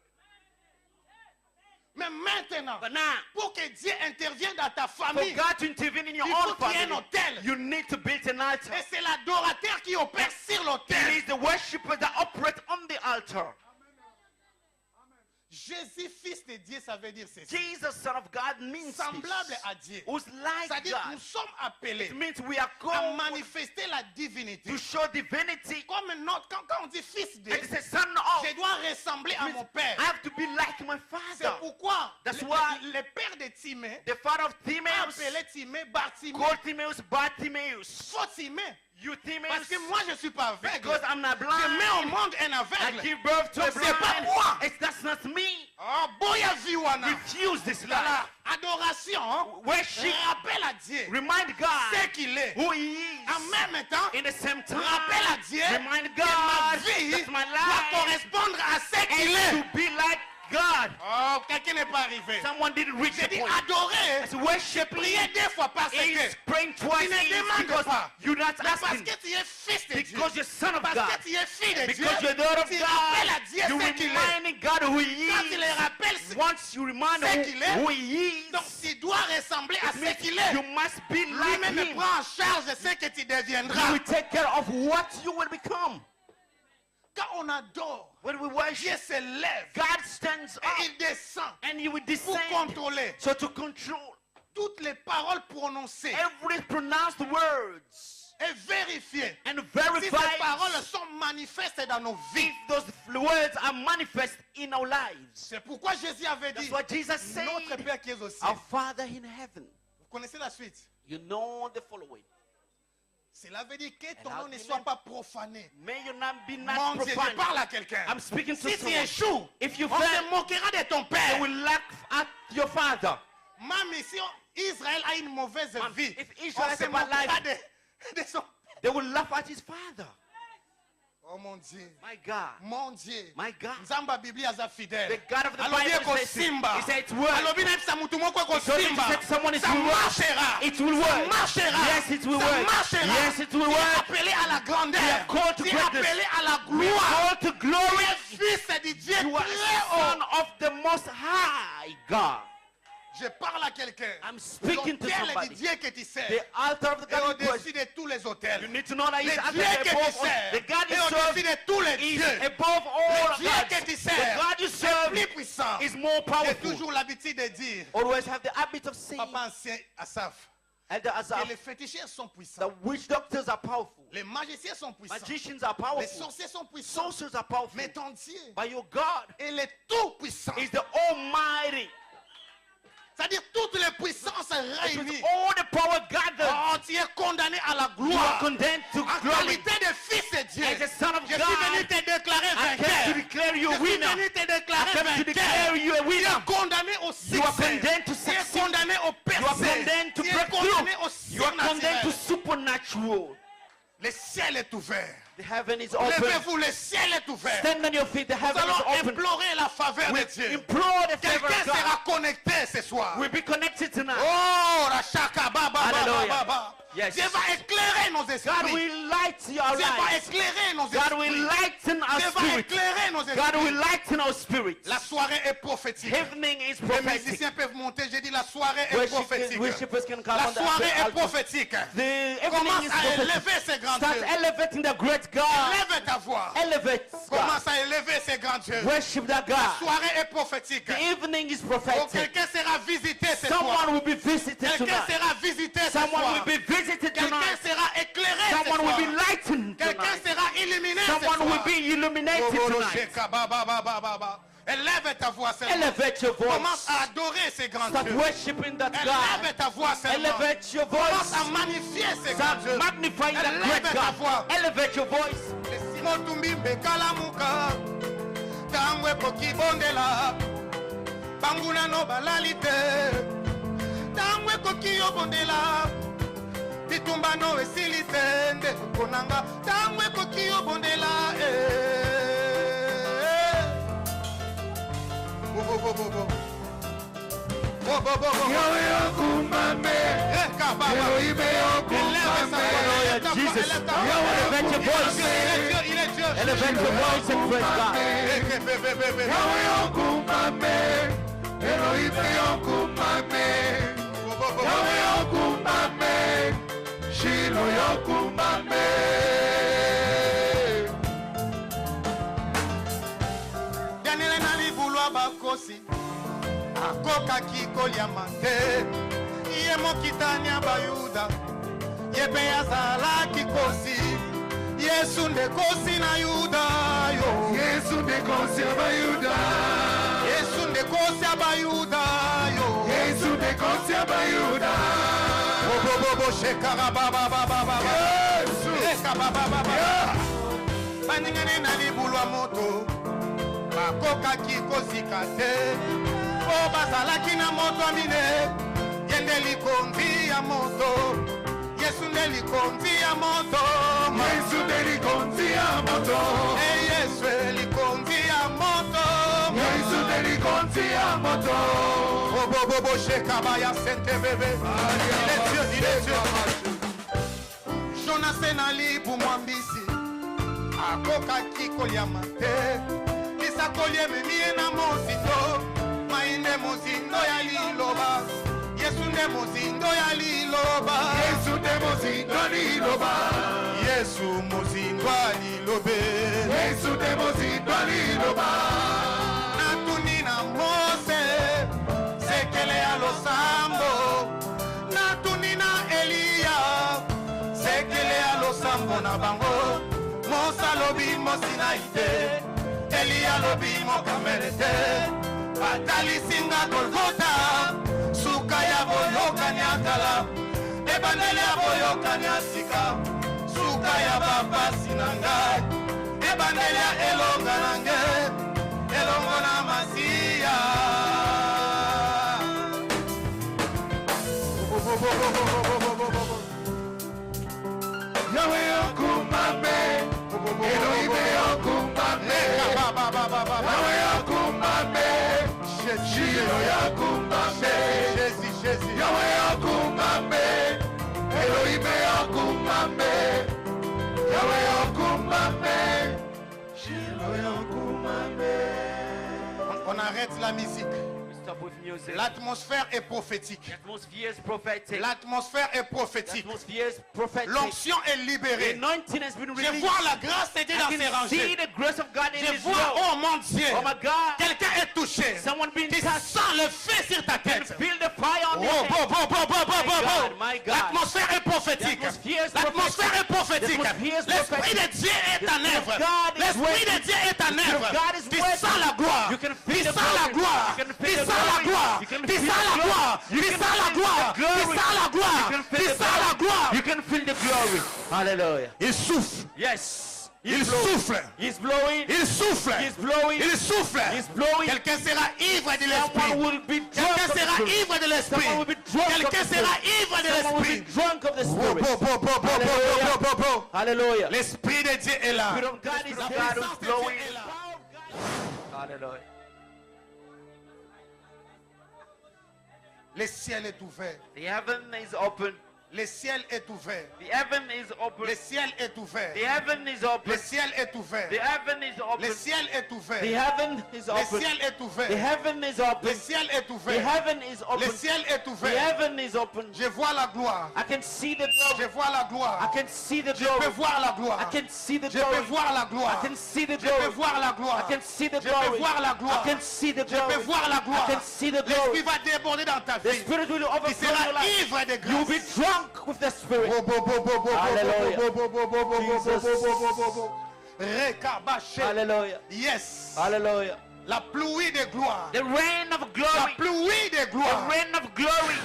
Mais maintenant, But now, pour que Dieu intervienne dans ta for famille, God to intervene in your il faut own qu'il y ait un family, hôtel. you need to build an altar. Et c'est l'adorateur qui opère sur It l'autel. is the worshippers that operate on the altar. Jésus, fils de Dieu, ça veut dire ceci. Jesus, Son of God, means Semblable this. à Dieu. Who's like C'est-à-dire que nous God. sommes appelés It means we are à called manifester la divinité. to show divinity. Comme quand on dit fils de, And it's a son of. je dois ressembler à mon père. I have to be like my C'est father. pourquoi That's le, why le père de Timée The father of Timaeus appelé Timée Bartimée. called Timaeus Bartimaeus. Faux Timée. You Parce Timaeus, que moi je ne suis pas aveugle. because I'm not Je mets au blind. monde un I aveugle. give birth to a Donc c'est pas blind. moi. That's not me. Oh, boya viwana. Refuse this Dans la life. adoration, hein, Worship. rappelle à Dieu Remind ce God qu'il est. who He is. En même temps, In the same time, rappelle à Dieu remind que ma God vie that my doit life correspondre à ce qu'il is est. to be like God. Oh, quelqu'un n'est pas arrivé. Someone didn't reach J'ai the dit point. adorer, It's worship prier deux fois parce que, is praying twice Tu ne is demandes because pas. you're not mais parce asking. que tu es fils de Dieu, Because you're son of parce God. que tu es fille de Dieu, Because you're daughter of tu rappelles à God. Dieu You're ce qu'il est. reminding God who He Quand tu le is. rappelles, Once you remind ce qu'il est, who He donc is, tu dois ressembler à it ce means qu'il est. you must be like Lui-même Him. prend en charge ce que tu He deviendras. will take care of what you will become. Quand on adore, When we Dieu worship, se lève God stands et up il descend and He will pour descend. contrôler So to control toutes les paroles prononcées every pronounced words et vérifier and si ces verify paroles sont manifestes dans nos vies. if those words are manifest in our lives. C'est pourquoi Jésus avait dit, That's what Jesus said. notre Père qui est au ciel. Our Father in heaven. Vous connaissez la suite? You know the following. Cela veut dire que ton And nom how ne can soit I- pas profané. May you not be Mon not Dieu, je profaned. parle à quelqu'un. I'm speaking to Si tu someone. échoues, If you on fail, se moquera de ton they père. will laugh at your father. Même si Israël a une mauvaise Ma'am, vie, if on Israel has se a bad moquera life, de son... they will laugh at his father. Oh mon Dieu. My God. Mon Dieu. My God. Nzamba Biblia aza fidèle. The God of the Alobi Bible eko says, simba. he said it's word. Alobi na epesa mutu moko eko He told him to simba. say to someone, it Ça will work. marchera. It will Ça work. marchera. Yes, it will Ça work. marchera. Yes, it will Tu es work. appelé à la grandeur. We are called to Tu es greatness. appelé à la We are gloire. called to glory. Tu es fils du Dieu You are très a son haut. of the Most High God. Je parle à quelqu'un. I'm speaking to L'autel somebody. du Dieu que tu sers. The altar of the Et God you au-dessus de tous les hôtels. You need to know that Le He's Dieu actually que tu above all. sers. The God Et you au-dessus serve de tous les is dieux. above all Le Dieu gods. que tu The sers God you est serve plus puissant. is more J'ai powerful. toujours l'habitude de dire, Always have the habit of saying, papa ancien Asaph, Elder que Asaph, les féticheurs sont the puissants. witch doctors are powerful. Les magiciens sont puissants. Magicians are Les powerful. sorciers sont puissants. Sorcerers are powerful. Mais ton Dieu, But your God il est tout puissant. is the Almighty. C'est-à-dire toutes les puissances With réunies. all the power gathered, Oh, tu es condamné à la you are gloire. condemned to En glory. qualité de fils de Dieu. As a son of Je suis God, venu te déclarer I came to vainqueur. declare you Je a suis winner. venu te I déclarer came to vainqueur. declare you a Tu es winner. condamné au You are succès. condemned to Tu es succeed. condamné au You are percée. condemned to Tu es break condamné through. au You are condemned to surnaturel. supernatural. Le ciel est ouvert. The heaven is open. Levez-vous, le ciel est ouvert. Stand on your feet. The Nous heaven is allons open. implorer la faveur We de Dieu. implore the favor Quelqu'un of God. sera connecté ce soir. We'll be connected tonight. Oh, la chaka ba ba ba Hallelujah. ba ba. Yes. Dieu va éclairer nos God esprits. will light your Dieu va lives. éclairer nos God will esprits. lighten our Dieu va spirits. éclairer nos God will esprits. lighten our spirits. La soirée est prophétique. Evening is Les prophetic. musiciens peuvent monter. J'ai dit la soirée est prophétique. Worshippers can come La on the soirée est altar. prophétique. The evening Commence is à prophetic. élever ces grands Start dieux. elevating the great God. Élève ta voix. Elevate God. Commence à élever ces grands dieux. Worship that La God. soirée est prophétique. The evening is Oh, prophetic. quelqu'un sera visité ce soir. Someone will be visited Quelqu'un tonight. sera visité ce Someone soir. will be visited Quelqu'un tonight. sera éclairé ce Someone soir. will be lightened Quelqu'un tonight. sera illuminé ce Someone soir. will be illuminated Oh, tonight. sheka, ba, ba, ba, ba, ba, ba. Élève ta voix seulement. Elevate your Commence voice. à adorer ces grands Start dieux. worshiping that Élève God. ta voix seulement. Elevate your Commence à voice. magnifier ces grands Start dieux. magnifying that Elève great ta voix. God. Elevate your voice. Esimo tumbimbe kalamuka tango ekoki bondela banguna no balali te tango ekoki yobondela bitumba no esili te nde konanga tango ekoki yobondela Hallelujah, Jesus. Elevate your voice. Elevate your voice and praise God. yanele na libulwa bakosi akokaki koliama te ye mokitani ya bayuda ye mpe azalaki kosi yesu nde kosi na yuda yo Yesu nde kosi ya Bayuda. yesu nde kosi ya bayuda yo Yesu nde kosi ya Bayuda. bobobobo shekara bababababa Yesu. eka babababa baningani na libulwa moto bakokaki kozika te mpo bazalaki na moto ya mine ye nde likonzi ya moto yesu nde likonzi ya moto Yesu nde likonzi ya moto. yesu likonzi ya moto Yesu nde likonzi ya moto. bobobobo shekaba ya sente bebe il est Dieu jonase na libu mwambisi akokaki koliama te lisakoli ememi ye na mozindo mai nde mozindo ya liloba yesu nde mozindo ya liloba Yesu nde mozindo liloba. yesu mozindo ya lilobe Yesu nde mozindo liloba. natuni na mose sekele ya losambo natuni na eliya sekele ya Sinai te Elia lobi mokamele te Batalisinga Golgota Suka ya boyoka nyakala Ebandele ya boyoka nyasika Suka ya baba sinanga Ebandele ya elonga nange Elongo na masia Yahweh okumame, Elohim okumame, Yahweh okumame, Shiro okumame, Yahweh okumame, Elohim okumame, Yahweh okumame, Shiro okumame. On arrête la musique. Stop with music. L'atmosphère est prophétique. The atmosphere is prophetic. L'atmosphère est The prophétique. atmosphere is prophetic. L'onction est The libérée. anointing has been Je released. vois la grâce de Dieu I dans ces can see rangées. the grace of God in Je this vois, room. oh mon Dieu, Oh my God. quelqu'un est touché. Someone being Tu touched. sens le feu sur ta Can tête. feel the fire on Oh, your bo, head. bo, bo, bo, bo, bo, bo. My God. L'atmosphère est prophétique. The atmosphere is L'atmosphère est prophétique. The atmosphere is L'Esprit prophetic. de Dieu est en The Spirit of œuvre. God is L'Esprit de working. Dieu est en The Spirit of œuvre. God is Tu working. sens la gloire. You can Tu feel the sens la glory. gloire. You can Tu feel the sens la glory. gloire. You can Tu feel sens the la glory. gloire. You Tu can sens la feel gloire. the glory. Tu sens la gloire. You can feel Tu the sens la gloire. You can feel the glory. Hallelujah. Il souffle. Yes. Il souffle. He's blowing. Il souffle. He's blowing. Il souffle. He's blowing. Quelqu'un sera ivre de Someone l'esprit. will be drunk Quelqu'un of the sera Spirit. ivre de l'esprit. Someone will be drunk of Quelqu'un the sera Spirit. ivre de Someone will be l'esprit. drunk of the Spirit. Bo, bo, bo, bo, bo, bo, bo, bo. Hallelujah. L'esprit de Dieu est là. Spirit of God is La God puissance who's de Dieu blowing. est là. Hallelujah. Le ciel est ouvert. The heaven is open. Le ciel est ouvert. The heaven is open. Le ciel est ouvert. The heaven is open. Le ciel est ouvert. The heaven is open. Le ciel est ouvert. The heaven is Le open. ciel est ouvert. The heaven is Le open. ciel est The ouvert. heaven is Le open. ciel est The ouvert. heaven is open. Je vois la gloire. I can see the Je glory. vois la I gloire. can see the Je peux glory. voir la I gloire. can see the Je peux glory. voir la I gloire. can see the Je peux glory. voir la I gloire. can see the Je peux glory. voir la I gloire. can see the Je peux glory. voir la gloire. I can see the L'esprit glory. va déborder dans ta The vie. Spirit will Tu overflow your seras life. ivre de You'll be grâce. drunk with the Spirit. Bo, bo, bo, bo, bo, bo, Hallelujah. bo, bo, bo, bo, bo, bo, Jesus. bo, bo, bo, bo, bo. Rekabaché. Hallelujah. Yes. Hallelujah. La pluie de gloire. The rain of La glory. pluie de The gloire. rain of glory.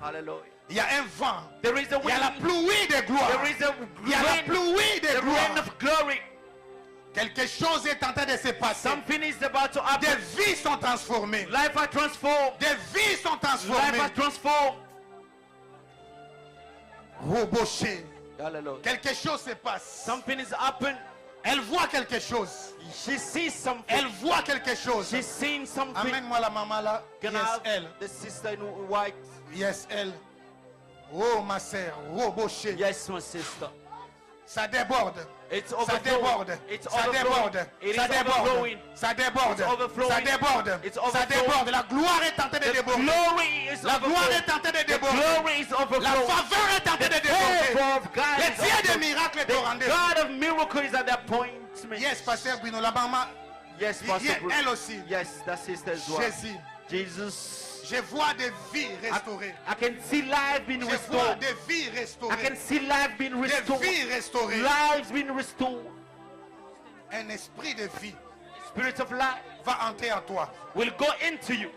Hallelujah. Il y a un vent. There is a Il y a la wind. pluie de gloire. There is a Il y a la rain. pluie de The rain gloire. of glory. Quelque chose est en train de se passer. Something is about to Des happen. vies sont transformées. Life are transformed. Des vies sont Life transformées. are transformed. Roboché. Hallelujah. Quelque chose se passe. Something is happening. Elle voit quelque chose. She sees something. Elle voit quelque chose. She's seeing something. Amène-moi la maman là. Can I Yes, have elle. the sister in white? Yes, elle. Oh, ma sœur. Roboché. Yes, my sister. Ça déborde. It's Ça overflowing. déborde. It's Ça overflowing. déborde. It Ça is déborde. overflowing. Ça déborde. It's overflowing. Ça déborde. It's Ça overflowing. déborde. La gloire est en train de The déborder. glory is La gloire overflowing. est en train de The déborder. glory is La overflowing. faveur est en train de The déborder. favor of God Le is Dieu des overflowing. miracles est The au rendez-vous. God of miracle is at the appointment. Yes, Pasteur Bruno, la maman, Yes, Pastor yeah, Bruce. elle aussi. Yes, that sister as well. Jésus, Jesus. je vois des vies restaurées. I can see life being Je vois restored. des vies I restaurées. can see life being Des restored. vies restaurées. Lives being restored. Un esprit de vie Spirit of life va entrer en toi will go into you.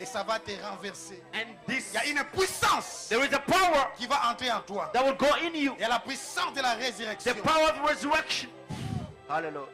et ça va te renverser. And this, Il y a une puissance there is a power qui va entrer en toi. that will go in you. Il y a la puissance de la The résurrection. power of resurrection. Hallelujah.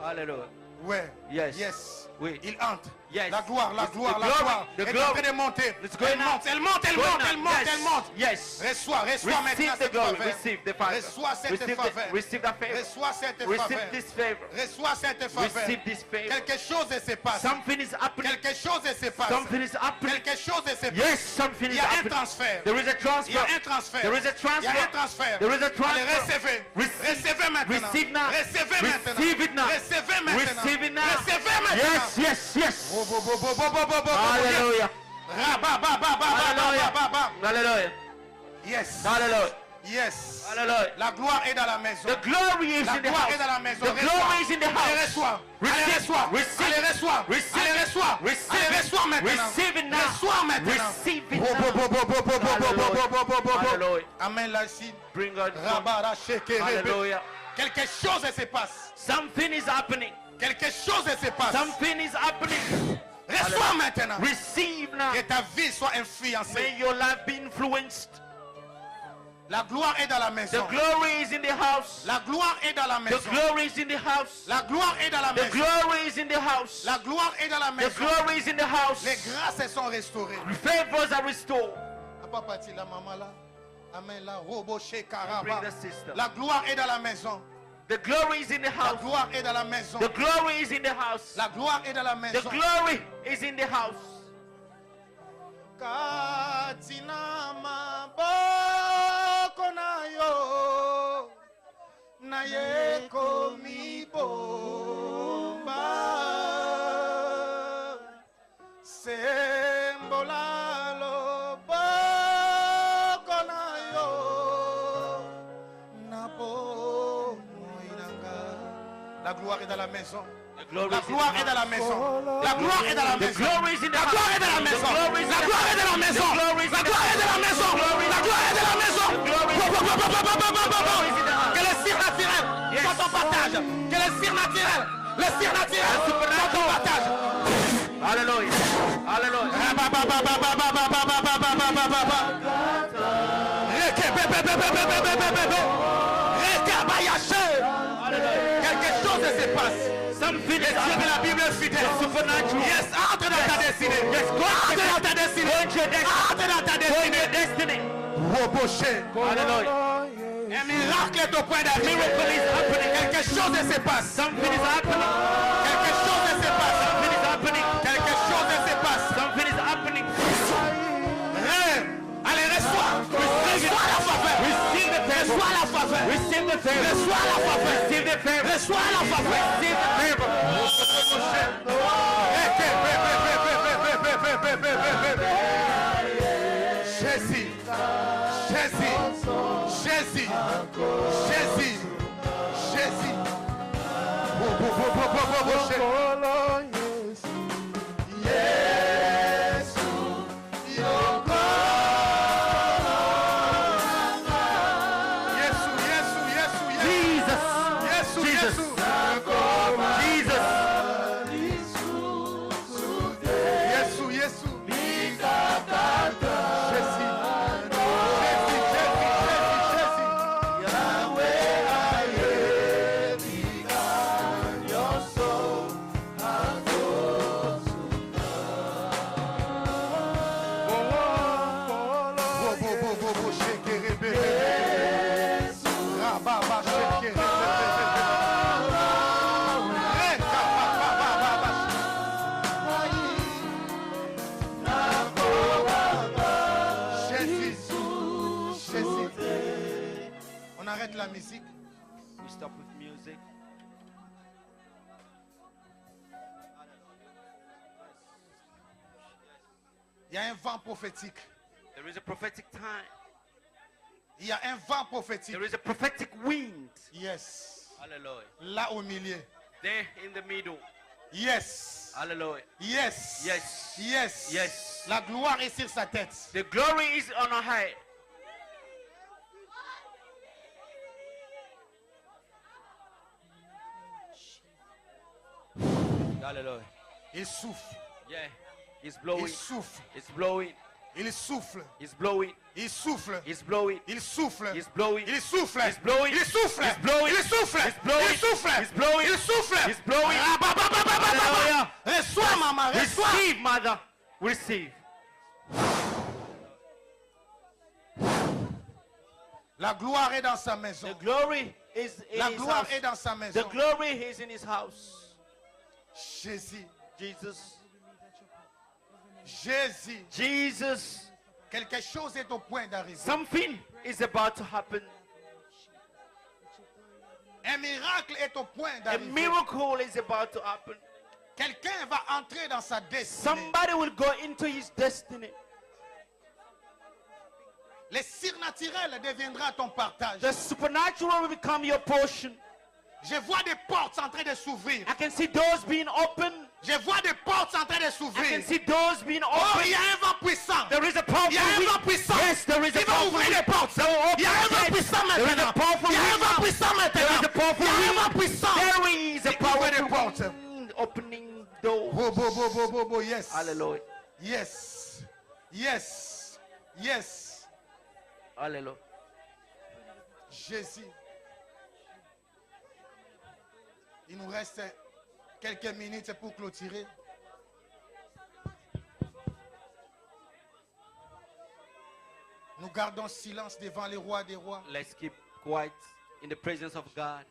Hallelujah. Ouais. Yes. Yes. Oui. Il entre. Yes. La gloire, la It's gloire, the la glory, gloire. the Elle est en glory. train de monter. It's going Elle monte, elle monte, elle Going monte, up. elle monte, Yes. elle monte. Yes. Reçois Receive maintenant the cette glory. faveur. Receive the favor. Reçois cette Receive faveur. receive that favor. Reçois cette Receive faveur. this favor. Reçois cette faveur. Receive this favor. Quelque chose se passe. Something is happening. Quelque chose se passe. Something is happening. Quelque chose se passe. Yes, something Il is y a un happening. transfert. There is a Il y transfer. a un transfert. There is a Il y a un transfer. transfert. There is a transfer. Allez, recevez. Receive. Recevez maintenant. Receive now. Recevez maintenant. Receive it now. Recevez maintenant. Receive it now. Recevez maintenant. Yes, yes, yes. Bo, bo, bo, bo, bo, bo, bo, bo, bo. Hallelujah. Ra, ba, ba, ba, ba, ba, Hallelujah. ba, ba, ba. Hallelujah. Yes. Hallelujah. Yes. Hallelujah. La gloire est dans la maison. The glory is La in the gloire house. est dans la maison. The glory is in the Allez, house. reçois. Allez, Receive. reçois. Receive. Allez, reçois. Receive. Allez, reçois. Receive. Allez, reçois maintenant. Receive it now. Reçois maintenant. Receive it Bo, bo, now. bo, bo, bo, bo, bo, bo, bo, bo, bo, bo, bo. Hallelujah. Amen là ici. Bring God. Rabara sheke rebe. Hallelujah. Quelque chose se passe. Something is happening. Quelque chose se passe. Something is happening. Reçois maintenant. Receive now. Que ta vie soit influencée. May your life be influenced. La gloire est dans la The maison. glory is in the house. La gloire est dans la The maison. glory is in the house. La gloire est dans la The maison. glory is in the house. La gloire est dans la The maison. glory is in the house. Les grâces sont restaurées. Favors are restored. Papa parti la maman là. Amen la robo chez Bring Karaba. the sister. La gloire est dans la maison. The glory is in the La house. gloire est dans la maison. The glory is in the house. La gloire est dans la The maison. glory is in the house. Katina maboko na yo na ye komi bomba sembola loboko na yo na bomo inanga. La gloire est dans la maison. La gloire est dans la maison. La gloire est dans la maison. La gloire est dans la maison. La gloire est dans la maison. La gloire est dans la maison. La gloire est dans la maison. Que le cire naturel soit ton partage. Que le cire naturel soit ton partage. Hallelujah. Hallelujah. Quelque chose se passe. Something is Dieu de la happening. Bible est fidèle. Supernatural. Yes, entre dans ta destinée. Yes, go Entre into dans ta destinée. Entre dans ta your destinée. destiny. Roboché. Hallelujah. Un miracle est au point d'arriver. Miracle is happening. Quelque chose se passe. Something is happening. Quelque chose se passe. Something is happening. Quelque chose se passe. Something is happening. Allez, reçois. Reçois la faveur. Receive the favor. Reçois la faveur. Receive the favor. Reçois la faveur. Receive the favor. Reçois la faveur. Receive the favor. Jésus. Jésus. Jésus. Jésus. Jésus. Jesus. On arrête la musique. We stop with music. Il y a un vent prophétique. There is a prophetic time. Il y a un vent prophétique. There is a prophetic wind. Yes. Hallelujah. Là au milieu. There in the middle. Yes. Hallelujah. Yes. Yes. Yes. Yes. La gloire est sur sa tête. The glory is on our head. Hallelujah. Il souffle. Yeah. He's Il blowing. souffle. It's blowing. Il souffle. He's blowing. Il souffle. He's blowing. Il souffle. He's blowing. Il souffle. He's blowing. Il souffle. He's blowing. Il souffle. He's blowing. Il souffle. He's blowing. Il souffle. He's blowing. Ah, bah, bah, bah, bah, bah, bah, bah. Hallelujah. Reçois, maman. Reçois. Receive, mother. Receive. La gloire est dans sa maison. The glory is in La his gloire house. est dans sa The maison. glory is in his house. Jésus. Jesus. Jésus. Jesus. Quelque chose est au point d'arriver. Something is about to happen. Un miracle est au point A d'arriver. miracle is about to happen. Quelqu'un va entrer dans sa destinée. Somebody will go into his destiny. Le surnaturel deviendra ton partage. The supernatural will become your portion. Je vois des portes en train de s'ouvrir. I can see doors being open. Je vois des portes en train de I s'ouvrir. can see doors being Oh, open. il y a un vent puissant. There is a powerful Il y a un wind. vent puissant. Yes, there is a Il va powerful ouvrir les wind. portes. That will open Il y a un the vent gates. puissant There is a maintenant. powerful Il y a un wind vent now. puissant There is a maintenant. powerful puissant. There is a Ouvrez les power portes. opening doors. Yes. Hallelujah. Yes. Yes. Yes. Hallelujah. Jésus. Il nous reste quelques minutes pour clôturer. Nous gardons silence devant les rois des rois. Let's keep quiet in the presence of God.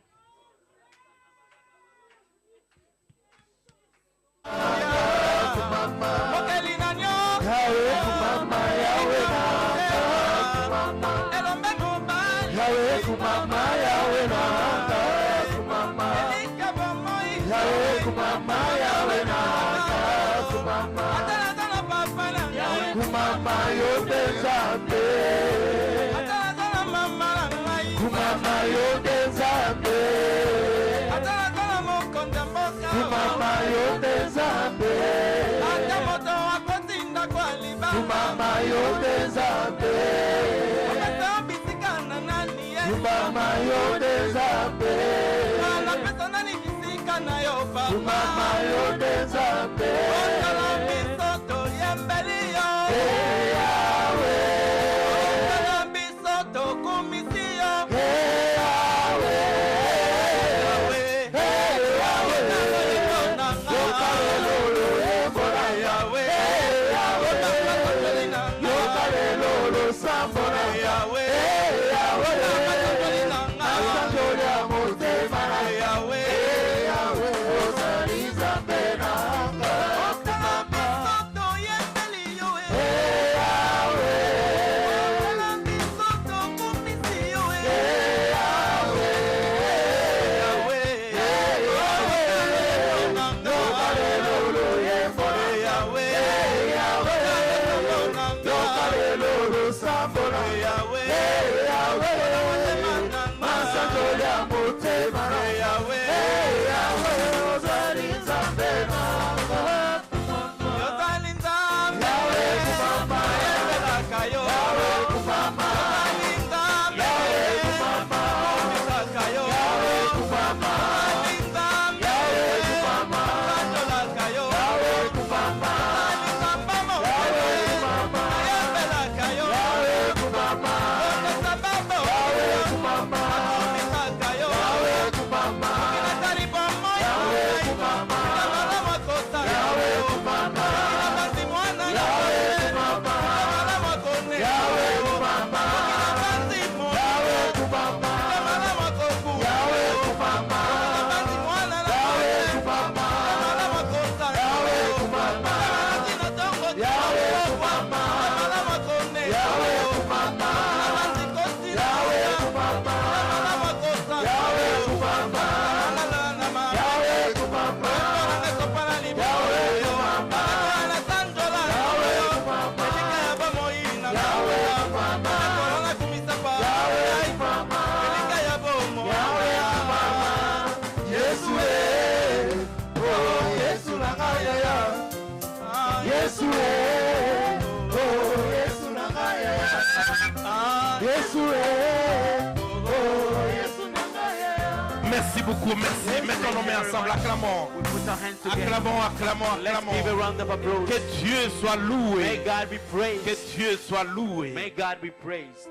Merci beaucoup, merci. Mettons nos mains ensemble, acclamons. We put our hands together. Acclamons, acclamons, Let's give a acclamons. round of applause. Que Dieu soit May loué. God be praised. Que Dieu soit loué. May God be praised.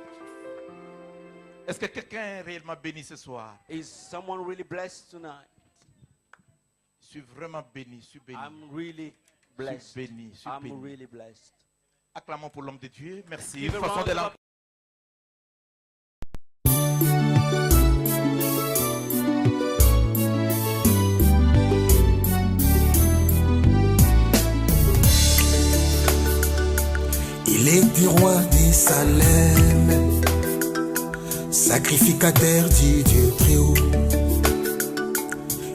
Est-ce que quelqu'un est réellement béni ce soir? Is someone really blessed tonight? Je suis vraiment béni, je suis béni. I'm really Je blessed. suis béni, je suis I'm béni. really blessed. Acclamons pour l'homme de Dieu. Merci. Give a Une façon round de of l'en- Il est du roi des Salem, sacrificateur du Dieu très haut.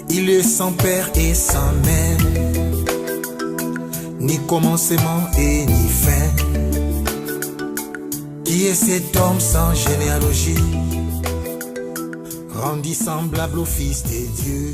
Il est sans père et sans mère, ni commencement et ni fin. Qui est cet homme sans généalogie, rendu semblable au Fils de Dieu?